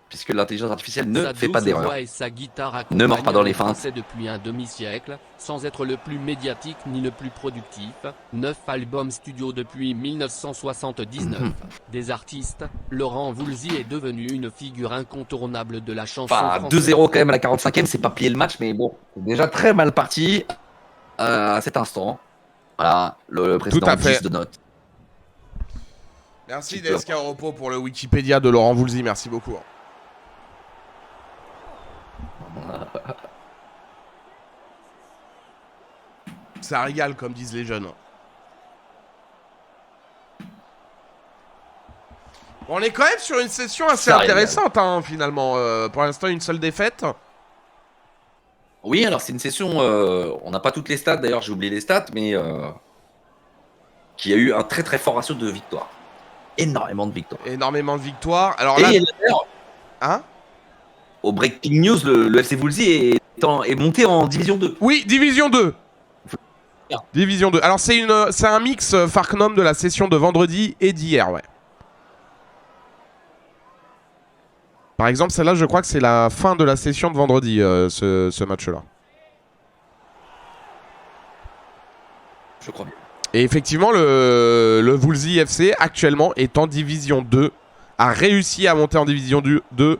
Speaker 2: puisque l'intelligence artificielle ne
Speaker 3: Sa
Speaker 2: fait pas
Speaker 3: douce
Speaker 2: d'erreur.
Speaker 3: voix et sa guitare
Speaker 2: Ne mord pas dans les
Speaker 3: accompagnent
Speaker 2: feintes.
Speaker 3: Français depuis un demi-siècle, sans être le plus médiatique ni le plus productif. 9 albums studio depuis 1979. Des artistes, Laurent Voulzy est devenu une figure incontournable de la chanson
Speaker 2: Enfin,
Speaker 3: française.
Speaker 2: 2-0 quand même à la 45e, c'est pas plier le match, mais bon, c'est déjà très mal parti à cet instant. Voilà, le président
Speaker 1: à fait.
Speaker 2: 10 de notes.
Speaker 1: Merci
Speaker 2: Super.
Speaker 1: DSK au repos pour le Wikipédia de Laurent Voulzy, merci beaucoup. Ça régale, comme disent les jeunes. On est quand même sur une session assez
Speaker 2: Ça régale.
Speaker 1: intéressante, hein, finalement. Pour l'instant, une seule défaite.
Speaker 2: Oui, alors c'est une session, on n'a pas toutes les stats, d'ailleurs j'ai oublié les stats, mais qui a eu un très très fort ratio de victoires. Énormément de victoires.
Speaker 1: Énormément de victoires. Alors
Speaker 2: Et
Speaker 1: là,
Speaker 2: d'ailleurs,
Speaker 1: hein,
Speaker 2: au Breaking News, le FC Woolsey est monté en Division 2.
Speaker 1: oui, Division 2.
Speaker 2: Bien.
Speaker 1: Division 2. Alors c'est un mix Farknom de la session de vendredi et d'hier, ouais. Par exemple, celle-là, je crois que c'est la fin de la session de vendredi, ce match-là.
Speaker 2: Je crois bien.
Speaker 1: Et effectivement, le Woolsey FC, actuellement, est en Division 2, a réussi à monter en Division 2.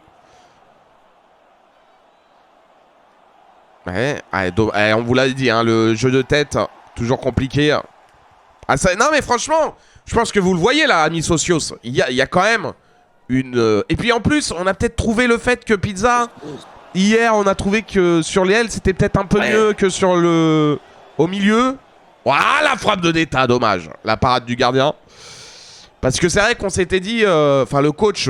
Speaker 1: Ouais, on vous l'a dit, hein, le jeu de tête, toujours compliqué. Ah, non, mais franchement, je pense que vous le voyez là, amis socios. Il y a quand même une... Et puis en plus, on a peut-être trouvé le fait que Pizza, hier, on a trouvé que sur les ailes, c'était peut-être un peu mieux que sur le... Au milieu. Voilà, la frappe de Deta, dommage. La parade du gardien. Parce que c'est vrai qu'on s'était dit... Enfin, le coach,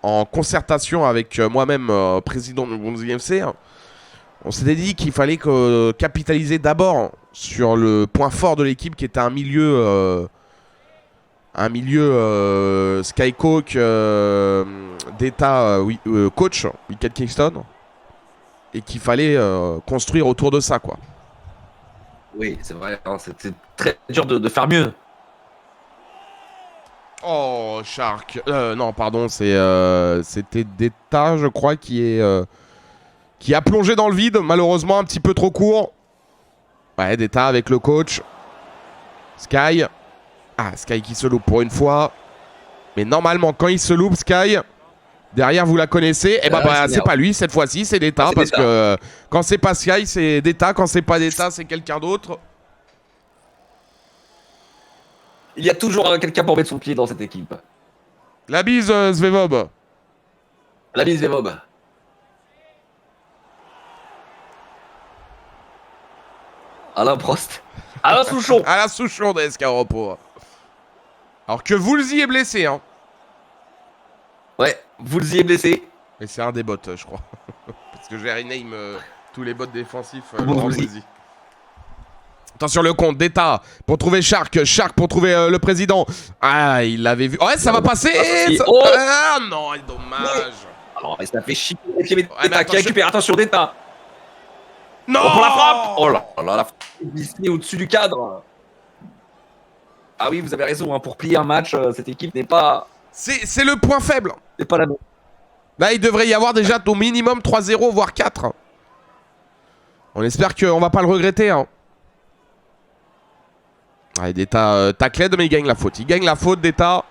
Speaker 1: en concertation avec moi-même, président du Woolsey FC, on s'était dit qu'il fallait capitaliser d'abord sur le point fort de l'équipe qui était un milieu Skycook, Deta, coach, Wicked Kingston, et qu'il fallait construire autour de ça, quoi.
Speaker 2: Oui, c'est vrai, hein, c'était très dur de faire mieux.
Speaker 1: Oh, Shark. Non, pardon, c'était Deta, je crois, qui a plongé dans le vide, malheureusement un petit peu trop court. Ouais, Deta avec le coach. Sky. Ah, Sky qui se loupe pour une fois. Mais normalement, quand il se loupe, Sky, derrière, vous la connaissez. Et bah, c'est pas lui cette fois-ci, c'est Deta.
Speaker 2: C'est
Speaker 1: Parce
Speaker 2: Deta.
Speaker 1: que quand c'est pas Sky, c'est Deta. Quand c'est pas Deta, c'est quelqu'un d'autre.
Speaker 2: Il y a toujours quelqu'un pour mettre son pied dans cette équipe.
Speaker 1: La bise, Svevob.
Speaker 2: La bise des mobs. Alain Prost. Alain Souchon.
Speaker 1: À la Souchon de Escaropo. Alors que Woolsey est blessé, hein.
Speaker 2: Ouais, Woolsey est blessé.
Speaker 1: Mais c'est un des bots, je crois. Parce que j'ai rename tous les bots défensifs.
Speaker 2: Woolsey.
Speaker 1: Woolsey. Attention le compte d'État pour trouver Shark. Shark pour trouver le président. Ah, il l'avait vu. Ouais, ça va passer.
Speaker 2: Oh.
Speaker 1: Ah non, dommage.
Speaker 2: Alors, ça fait chier. Deta
Speaker 1: mais
Speaker 2: qui
Speaker 1: attention.
Speaker 2: récupère. Attention, Deta.
Speaker 1: Non.
Speaker 2: Oh, pour la frappe. Oh là là, la frappe glissée au-dessus du cadre. Ah oui, vous avez raison. Hein, pour plier un match, cette équipe n'est pas.
Speaker 1: C'est le point faible.
Speaker 2: C'est pas la même.
Speaker 1: Là, il devrait y avoir déjà au minimum 3-0, voire 4. On espère qu'on va pas le regretter. Hein. Allez, Deta tacled, mais il gagne la faute. Il gagne la faute, Deta.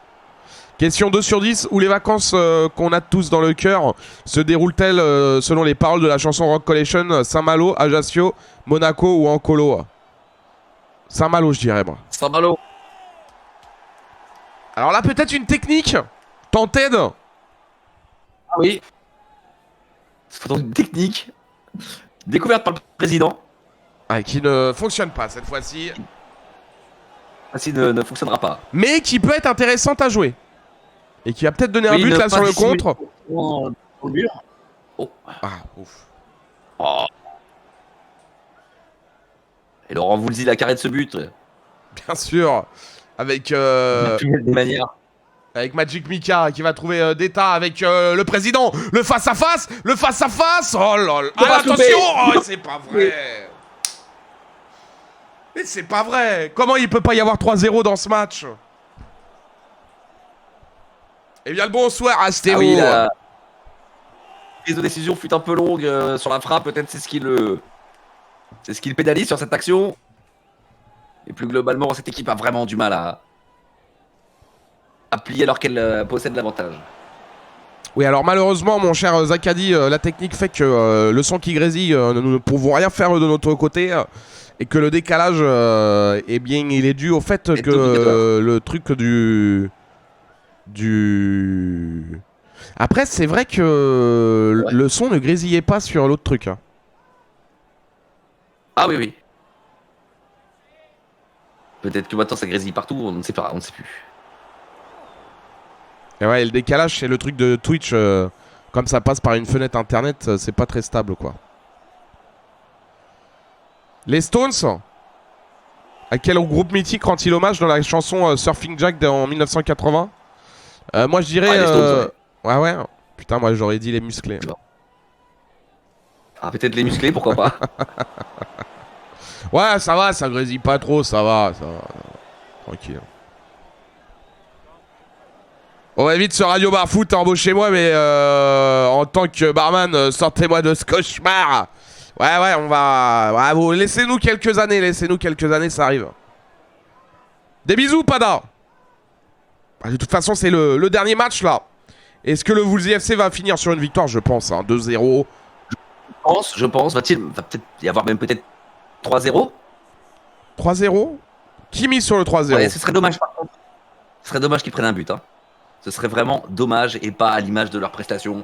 Speaker 1: Question 2 sur 10. Où les vacances qu'on a tous dans le cœur se déroulent-elles selon les paroles de la chanson Rock Collection? Saint-Malo, Ajaccio, Monaco ou Ancolo? Saint-Malo, je dirais, moi.
Speaker 2: Saint-Malo.
Speaker 1: Alors là, peut-être une technique. Tented.
Speaker 2: Ah oui. C'est une technique découverte par le président.
Speaker 1: Ah, qui ne fonctionne pas cette fois-ci.
Speaker 2: Ainsi ne fonctionnera pas.
Speaker 1: Mais qui peut être intéressante à jouer. Et qui va peut-être donner un but là sur le contre.
Speaker 2: Au mur. Oh.
Speaker 1: Ah, ouf.
Speaker 2: Oh. Et Laurent Voulzy la carré de ce but.
Speaker 1: Bien sûr. Avec,
Speaker 2: Des manières.
Speaker 1: avec Magic Mika qui va trouver Deta avec le président. Le face-à-face. Le face-à-face. Oh là là.
Speaker 2: Faut pas
Speaker 1: Ah, attention.
Speaker 2: louper.
Speaker 1: Oh, c'est pas vrai. Mais c'est pas vrai. Comment il peut pas y avoir 3-0 dans ce match? Eh bien, le bonsoir, Astéro.
Speaker 2: Ah oui, la prise de décision fut un peu longue sur la frappe. Peut-être c'est ce qui le pénalise sur cette action. Et plus globalement, cette équipe a vraiment du mal à plier alors qu'elle possède l'avantage.
Speaker 1: Oui, alors malheureusement, mon cher Zakadi, la technique fait que le son qui grésille, nous ne pouvons rien faire de notre côté. Et que le décalage, eh bien, il est dû au fait
Speaker 2: Et
Speaker 1: que le truc du... Après, c'est vrai que
Speaker 2: Ouais.
Speaker 1: le son ne grésillait pas sur l'autre truc. Hein.
Speaker 2: Ah oui, oui. Peut-être que maintenant ça grésille partout, on ne sait pas, on ne sait plus.
Speaker 1: Et ouais, le décalage, c'est le truc de Twitch. Comme ça passe par une fenêtre internet, c'est pas très stable, quoi. Les Stones, à quel groupe mythique rend-il hommage dans la chanson Surfing Jack en 1980? Moi, je dirais...
Speaker 2: Ah, les Stones,
Speaker 1: ouais, ouais. Putain, moi, j'aurais dit les musclés.
Speaker 2: Ah, peut-être les musclés, pourquoi pas.
Speaker 1: Ouais, ça va, ça grésille pas trop, ça va. Tranquille. On va vite ce Radio Bar Foot, embauchez-moi, mais en tant que barman, sortez-moi de ce cauchemar. Ouais, on va... Ouais, bon, laissez-nous quelques années, ça arrive. Des bisous, Pada. De toute façon, c'est le dernier match, là. Est-ce que le Woolsey FC va finir sur une victoire? Je pense, hein, 2-0.
Speaker 2: Je pense, va peut-être y avoir même peut-être 3-0.
Speaker 1: 3-0? Qui mise sur le 3-0?
Speaker 2: Ouais, ce serait dommage par contre. Ce serait dommage qu'ils prennent un but. Hein. Ce serait vraiment dommage et pas à l'image de leur prestation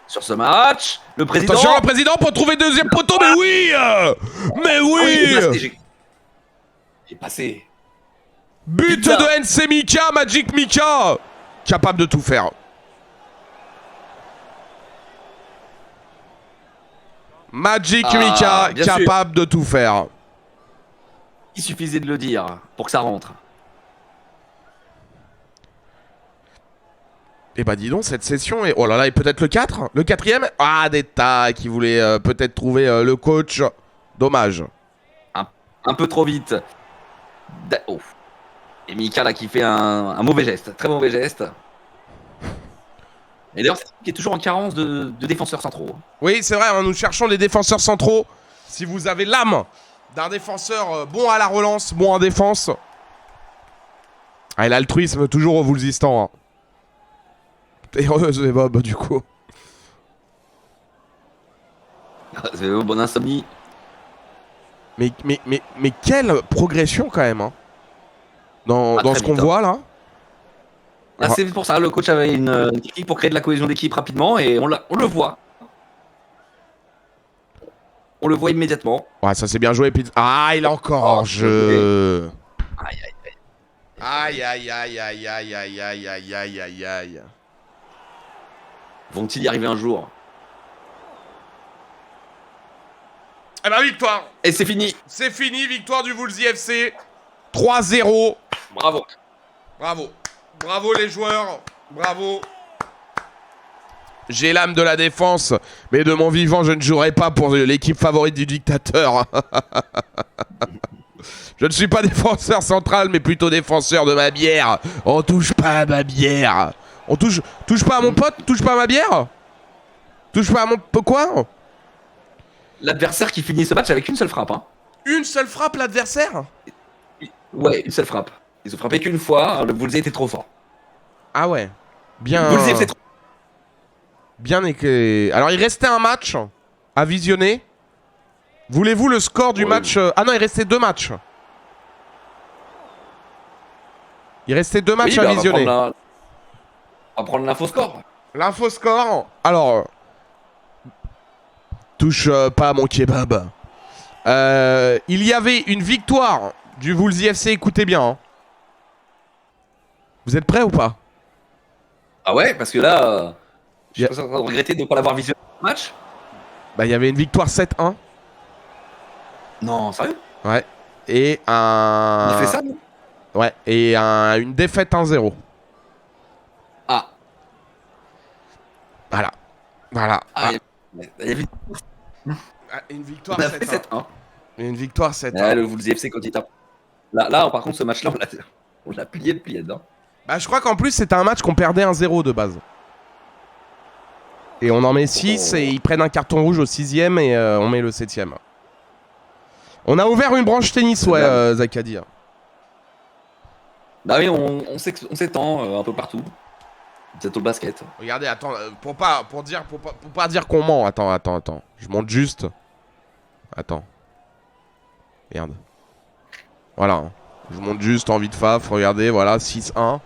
Speaker 2: sur ce match. Le président.
Speaker 1: Attention, le président pour trouver deuxième poteau, mais oui. Mais oui,
Speaker 2: Ah oui, j'ai passé.
Speaker 1: but
Speaker 2: Pizza.
Speaker 1: de NC Mika, Magic Mika. Capable de tout faire. Magic Mika,
Speaker 2: bien sûr.
Speaker 1: capable de tout faire.
Speaker 2: Il suffisait de le dire pour que ça rentre.
Speaker 1: Eh bah dis donc, cette session est... Oh là là, et peut-être le 4? Le quatrième? Ah, Deta qui voulait peut-être trouver le coach. Dommage.
Speaker 2: Un peu trop vite. Oh. Et Mika là qui fait un mauvais geste, très mauvais geste. Et d'ailleurs, c'est qui est toujours en carence de défenseurs centraux.
Speaker 1: Oui, c'est vrai, hein, nous cherchons des défenseurs centraux. Si vous avez l'âme d'un défenseur bon à la relance, bon en défense. Ah, et l'altruisme toujours au Woolsistan. Hein. T'es heureuse, Bob, du coup.
Speaker 2: C'est une bonne insomnie.
Speaker 1: Mais quelle progression quand même. Hein. Dans
Speaker 2: très
Speaker 1: ce qu'on
Speaker 2: vite, hein.
Speaker 1: voit là.
Speaker 2: Là, c'est pour ça, le coach avait une technique pour créer de la cohésion d'équipe rapidement et on le voit. On le voit immédiatement.
Speaker 1: Ouais, ça c'est bien joué. Ah, il est encore hors jeu.
Speaker 2: Aïe,
Speaker 1: Aïe, aïe, aïe, aïe, aïe, aïe, aïe, aïe, aïe, aïe, aïe.
Speaker 2: Vont-ils y arriver un jour?
Speaker 1: Eh ben, victoire.
Speaker 2: Et c'est fini.
Speaker 1: C'est fini, victoire du Woolsey FC. 3-0.
Speaker 2: Bravo.
Speaker 1: Bravo. Bravo les joueurs. Bravo. J'ai l'âme de la défense, mais de mon vivant, je ne jouerai pas pour l'équipe favorite du dictateur. Je ne suis pas défenseur central, mais plutôt défenseur de ma bière. On touche pas à ma bière. On touche pas à mon pote, touche pas à ma bière. Touche pas à mon... Quoi?
Speaker 2: L'adversaire qui finit ce match avec une seule frappe. Hein.
Speaker 1: Une seule frappe, l'adversaire?
Speaker 2: Ouais, une seule frappe. Ils ont frappé qu'une fois, le Woolsey était trop fort.
Speaker 1: Ah ouais. Bien...
Speaker 2: Woolsey c'est trop...
Speaker 1: Bien éclairé. Alors, il restait un match à visionner. Voulez-vous le score du match Ah non, il restait 2 matchs. Il restait 2 matchs à visionner.
Speaker 2: On va prendre l'info score.
Speaker 1: L'info score. Alors... touche pas à mon kebab. Il y avait une victoire du Woolsey FC, écoutez bien. Hein. Vous êtes prêts ou pas?
Speaker 2: Ah ouais, parce que là, je suis en train de regretter de ne pas l'avoir visionné le match.
Speaker 1: Bah, il y avait une victoire 7-1.
Speaker 2: Non, sérieux?
Speaker 1: Ouais. Et un...
Speaker 2: Il fait ça, non?
Speaker 1: Ouais, et une défaite 1-0.
Speaker 2: Ah.
Speaker 1: Voilà. Voilà.
Speaker 2: Ah, il y avait...
Speaker 1: Une victoire
Speaker 2: On a fait
Speaker 1: 7-1.
Speaker 2: 7-1.
Speaker 1: Une victoire 7-1.
Speaker 2: Ouais, le Woolsey FC quand il tape. Là, par contre, ce match-là, on l'a plié de plié dedans.
Speaker 1: Bah, je crois qu'en plus, c'était un match qu'on perdait 1-0 de base. Et on en met 6 et ils prennent un carton rouge au 6ème et on met le 7ème. On a ouvert une branche tennis, ouais, Zakadi.
Speaker 2: Bah oui, on s'étend un peu partout. C'est au basket.
Speaker 1: Regardez, attends, pour pas dire qu'on ment. Attends. Je monte juste. Attends. Merde. Voilà. Hein. Je monte juste en vite faf. Regardez, voilà, 6-1.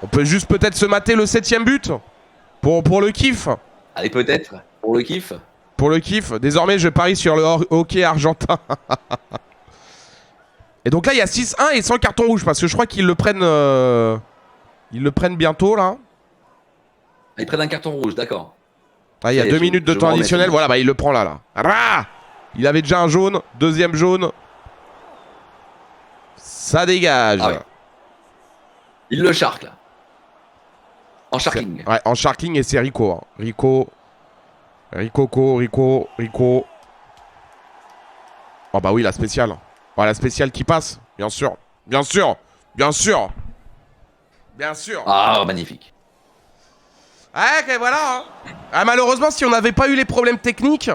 Speaker 1: On peut juste peut-être se mater le 7ème but. Pour le kiff.
Speaker 2: Allez, peut-être, pour le kiff.
Speaker 1: Pour le kiff. Désormais, je parie sur le hockey argentin. Et donc là, il y a 6-1 et sans carton rouge. Parce que je crois qu'ils le prennent... Ils le prennent bientôt, là.
Speaker 2: Ils prennent un carton rouge, d'accord.
Speaker 1: Ah, il y a 2 minutes de temps additionnel. Voilà, bah il le prend là. Ah, il avait déjà un jaune. 2ème jaune. Ça dégage.
Speaker 2: Ah ouais. Il le shark, là. En sharking.
Speaker 1: Ouais, en sharking et c'est Rico. Hein. Rico. Oh bah oui, la spéciale. Oh, la spéciale qui passe. Bien sûr.
Speaker 2: Ah, magnifique.
Speaker 1: Ouais, okay, voilà. Hein. Ah, malheureusement, si on n'avait pas eu les problèmes techniques,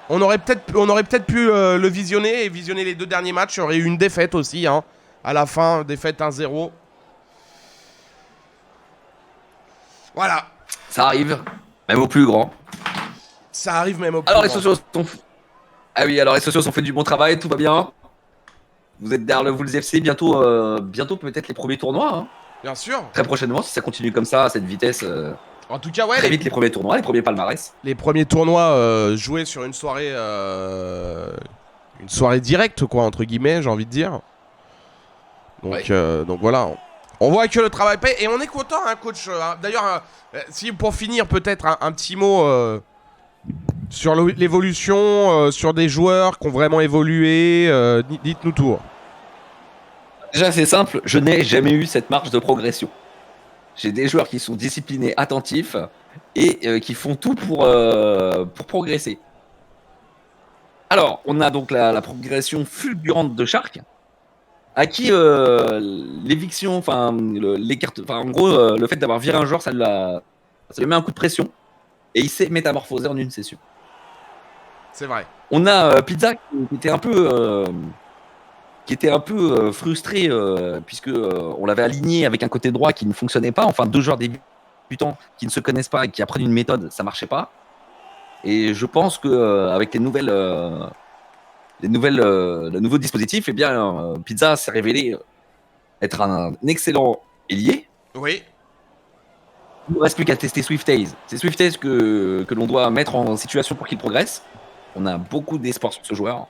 Speaker 1: on aurait peut-être pu le visionner et visionner les 2 derniers matchs. Il y aurait eu une défaite aussi. Hein. À la fin, défaite 1-0. Voilà.
Speaker 2: Ça arrive, même au plus grand.
Speaker 1: Ça arrive même au plus
Speaker 2: Alors les
Speaker 1: grand.
Speaker 2: socios sont... Ah oui, alors les socios ont fait du bon travail, tout va bien. Vous êtes derrière le Woolsey FC, bientôt peut-être les premiers tournois. Hein.
Speaker 1: Bien sûr.
Speaker 2: Très prochainement, si ça continue comme ça, à cette vitesse.
Speaker 1: En tout cas, ouais.
Speaker 2: Très vite les premiers tournois, les premiers palmarès.
Speaker 1: Les premiers tournois joués sur une soirée directe, quoi, entre guillemets, j'ai envie de dire. Donc,
Speaker 2: ouais.
Speaker 1: Donc voilà. On voit que le travail paye et on est content, hein, coach. D'ailleurs, si pour finir, peut-être un petit mot sur l'évolution, sur des joueurs qui ont vraiment évolué. Dites-nous tout.
Speaker 2: Déjà, c'est simple, je n'ai jamais eu cette marge de progression. J'ai des joueurs qui sont disciplinés, attentifs et qui font tout pour progresser. Alors, on a donc la progression fulgurante de Shark, à qui l'éviction, l'écarte, en gros, le fait d'avoir viré un joueur, ça lui met un coup de pression et il s'est métamorphosé en une session.
Speaker 1: C'est vrai.
Speaker 2: On a Pizza qui était un peu frustré puisque on l'avait aligné avec un côté droit qui ne fonctionnait pas. Enfin, 2 joueurs débutants qui ne se connaissent pas et qui apprennent une méthode, ça marchait pas. Et je pense que avec le nouveau dispositif, eh bien, Pizza s'est révélé être un excellent ailier.
Speaker 1: Oui.
Speaker 2: Il ne reste plus qu'à tester Swift-Haze. C'est Swift-Haze que l'on doit mettre en situation pour qu'il progresse. On a beaucoup d'espoir sur ce joueur.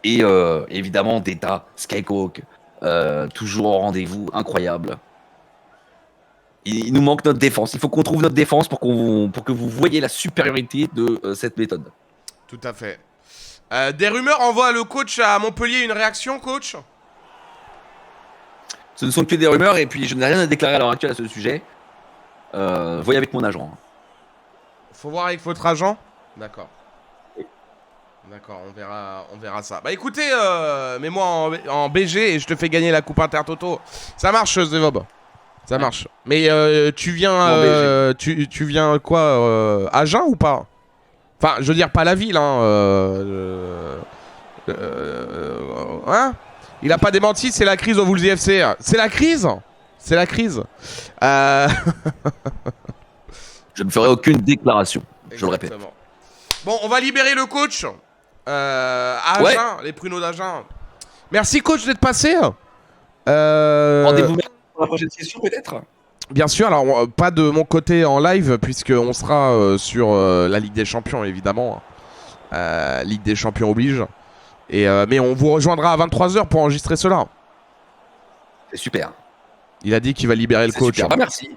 Speaker 2: Et évidemment, Data, Skycook, toujours au rendez-vous, incroyable. Il nous manque notre défense. Il faut qu'on trouve notre défense pour que vous voyez la supériorité de cette méthode.
Speaker 1: Tout à fait. Des rumeurs envoient le coach à Montpellier une réaction, coach?
Speaker 2: Ce ne sont que des rumeurs et puis je n'ai rien à déclarer à l'heure actuelle à ce sujet. Voyez avec mon agent.
Speaker 1: Faut voir avec votre agent? D'accord. D'accord, on verra ça. Bah écoutez, mets-moi en BG et je te fais gagner la coupe Intertoto. Ça marche, Zevob. Ça marche. Mais tu viens,
Speaker 2: Bon,
Speaker 1: tu viens quoi, Agen ou pas? Enfin, je veux dire pas la ville, hein. Hein? Il a pas démenti, c'est la crise au Wolves FC. C'est la crise. C'est la crise.
Speaker 2: Je ne ferai aucune déclaration, je le répète.
Speaker 1: Exactement. Bon, on va libérer le coach. À Agen, les pruneaux d'Agen. Merci coach d'être passé.
Speaker 2: Rendez-vous pour la prochaine session peut-être.
Speaker 1: Bien sûr, alors pas de mon côté en live, puisqu'on sera sur la Ligue des Champions, évidemment. Ligue des Champions oblige. Mais on vous rejoindra à 23 h pour enregistrer cela.
Speaker 2: C'est super.
Speaker 1: Il a dit qu'il va libérer le coach.
Speaker 2: Super. Bah, merci.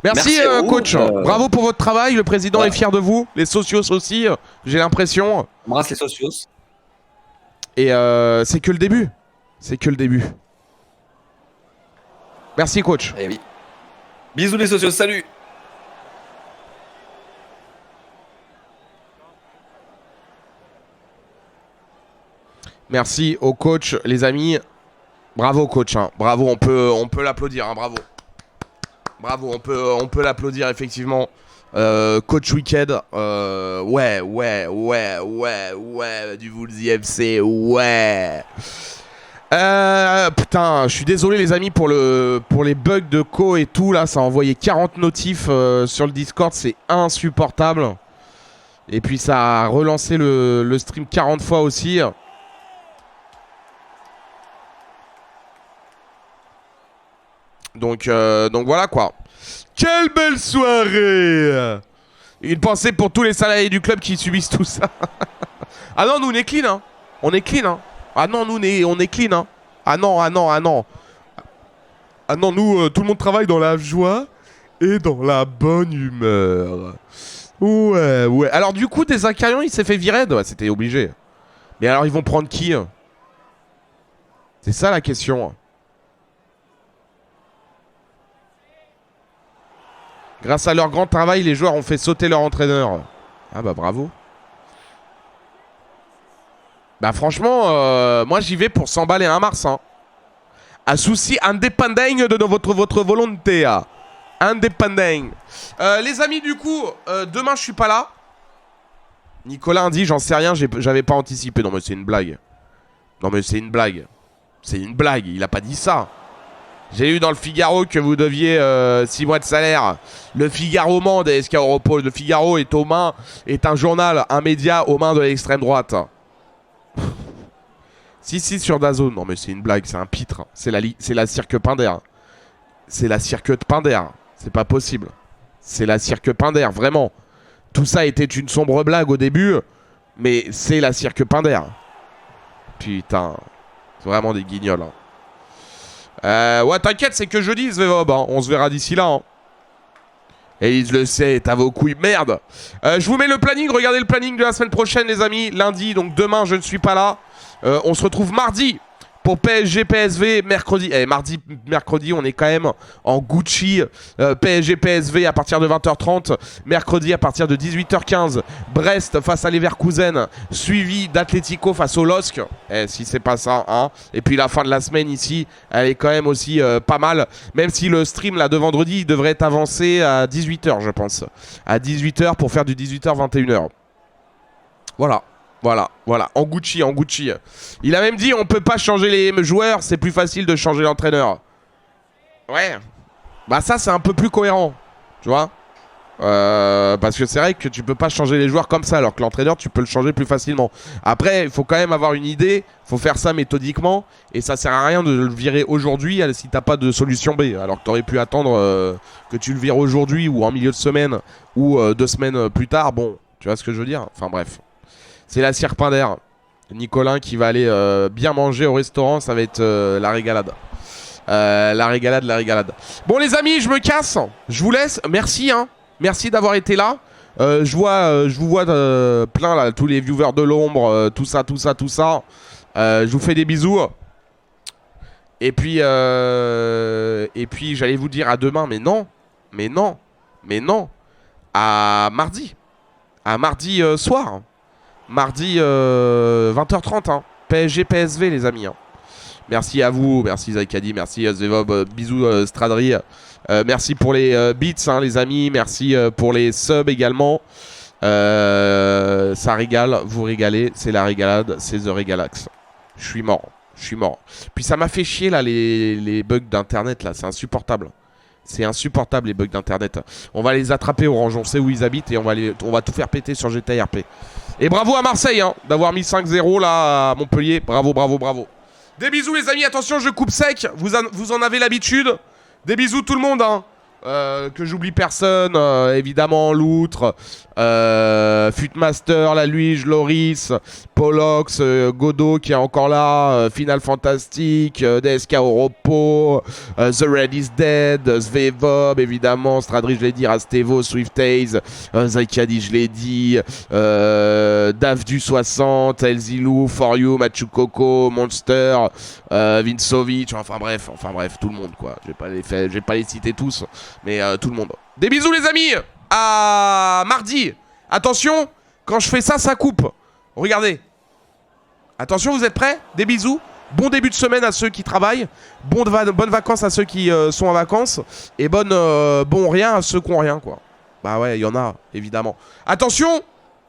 Speaker 1: Merci coach. Bravo pour votre travail. Le président est fier de vous. Les socios aussi, j'ai l'impression.
Speaker 2: On embrasse les socios.
Speaker 1: Et c'est que le début. C'est que le début. Merci coach.
Speaker 2: Eh oui. Bisous les socios, salut.
Speaker 1: Merci au coach, les amis. Bravo coach, hein. Bravo, on peut l'applaudir, hein. Bravo. Bravo, on peut l'applaudir effectivement. Coach Wicked, ouais, du Wolves FC, ouais. Putain, je suis désolé les amis pour les bugs de co et tout là, ça a envoyé 40 notifs sur le Discord, c'est insupportable. Et puis ça a relancé le stream 40 fois aussi. Donc voilà quoi. Quelle belle soirée! Une pensée pour tous les salariés du club qui subissent tout ça. Ah non, nous on est clean, hein. On est clean, hein. Ah non, nous on est clean, hein. Ah non. Ah non, nous, tout le monde travaille dans la joie et dans la bonne humeur. Ouais. Alors du coup, des Zakarian, il s'est fait virer. Ouais, c'était obligé. Mais alors, ils vont prendre qui? C'est ça la question. Grâce à leur grand travail, les joueurs ont fait sauter leur entraîneur. Ah bah bravo. Bah franchement, moi j'y vais pour 100 balles et 1 mars. Hein. Un souci indépendant de votre volonté. Indépendant. Les amis, du coup, demain je suis pas là. Nicolas dit, j'en sais rien, j'avais pas anticipé. Non mais c'est une blague. Non mais c'est une blague. C'est une blague, il a pas dit ça. J'ai lu dans le Figaro que vous deviez 6 mois de salaire. Le Figaro ment des SK Europol. Le Figaro est un journal, un média aux mains de l'extrême droite. Si, sur DAZN. Non mais c'est une blague, c'est un pitre. C'est la cirque Pinder. C'est la cirque de Pinder. C'est pas possible. C'est la cirque Pinder, vraiment. Tout ça était une sombre blague au début. Mais c'est la cirque Pinder. Putain. C'est vraiment des guignols. Hein. Ouais, t'inquiète, c'est que jeudi, Svevob. Hein. On se verra d'ici là. Hein. Et il le sait, t'as vos couilles. Merde. Je vous mets le planning. Regardez le planning de la semaine prochaine, les amis. Lundi, donc demain, je ne suis pas là. On se retrouve mardi pour PSG PSV. Mercredi, mercredi, on est quand même en Gucci. PSG PSV à partir de 20h30. Mercredi à partir de 18h15. Brest face à Leverkusen. Suivi d'Atlético face au LOSC. Si c'est pas ça, hein. Et puis la fin de la semaine ici, elle est quand même aussi pas mal. Même si le stream là de vendredi il devrait être avancé à 18h, je pense. À 18h pour faire du 18h-21h. Voilà. En Gucci. Il a même dit on peut pas changer les joueurs, c'est plus facile de changer l'entraîneur. Ouais. Bah ça c'est un peu plus cohérent, tu vois. Parce que c'est vrai que tu peux pas changer les joueurs comme ça, alors que l'entraîneur tu peux le changer plus facilement. Après il faut quand même avoir une idée, faut faire ça méthodiquement, et ça sert à rien de le virer aujourd'hui si t'as pas de solution B. Alors que t'aurais pu attendre que tu le vires aujourd'hui ou en milieu de semaine ou 2 semaines plus tard. Bon, tu vois ce que je veux dire. Enfin bref. C'est la cirque Pinder. Nicolas qui va aller bien manger au restaurant, ça va être la régalade. La régalade. Bon les amis, je me casse. Je vous laisse. Merci, hein. Merci d'avoir été là. Je vous vois plein là, tous les viewers de l'ombre, tout ça. Je vous fais des bisous. Et puis j'allais vous dire à demain, mais non. À mardi. À mardi soir. Mardi 20h30, hein. PSG PSV les amis. Hein. Merci à vous, merci Zakadi, merci Zevob, bisous Stradri. Merci pour les beats, hein, les amis, merci pour les subs également. Ça régale, vous régalez, c'est la régalade, c'est The Régalax. Je suis mort. Puis ça m'a fait chier là les bugs d'internet là, c'est insupportable. C'est insupportable les bugs d'internet. On va les attraper Orange, on sait où ils habitent et on va tout faire péter sur GTA RP. Et bravo à Marseille hein, d'avoir mis 5-0 là à Montpellier. Bravo. Des bisous les amis, attention je coupe sec, vous en avez l'habitude. Des bisous tout le monde hein. Que j'oublie personne, évidemment Loutre, Futmaster, La Luige, Loris, Polox, Godot qui est encore là, Final Fantastic, DSK Oropo, The Red is Dead, Svevob évidemment, Stradri je l'ai dit, Rastevo, Swifthaze, Zaikadi je l'ai dit, Dave du 60, Elzilou, For You, Machu Coco, Monster, Vinsovic, enfin bref, tout le monde quoi, je vais pas les citer tous. Mais tout le monde. Des bisous les amis. À mardi. Attention, quand je fais ça, ça coupe. Regardez. Attention, vous êtes prêts? Des bisous. Bon début de semaine à ceux qui travaillent. Bonnes vacances à ceux qui sont en vacances. Et bon rien à ceux qui n'ont rien quoi. Bah ouais, il y en a, évidemment. Attention,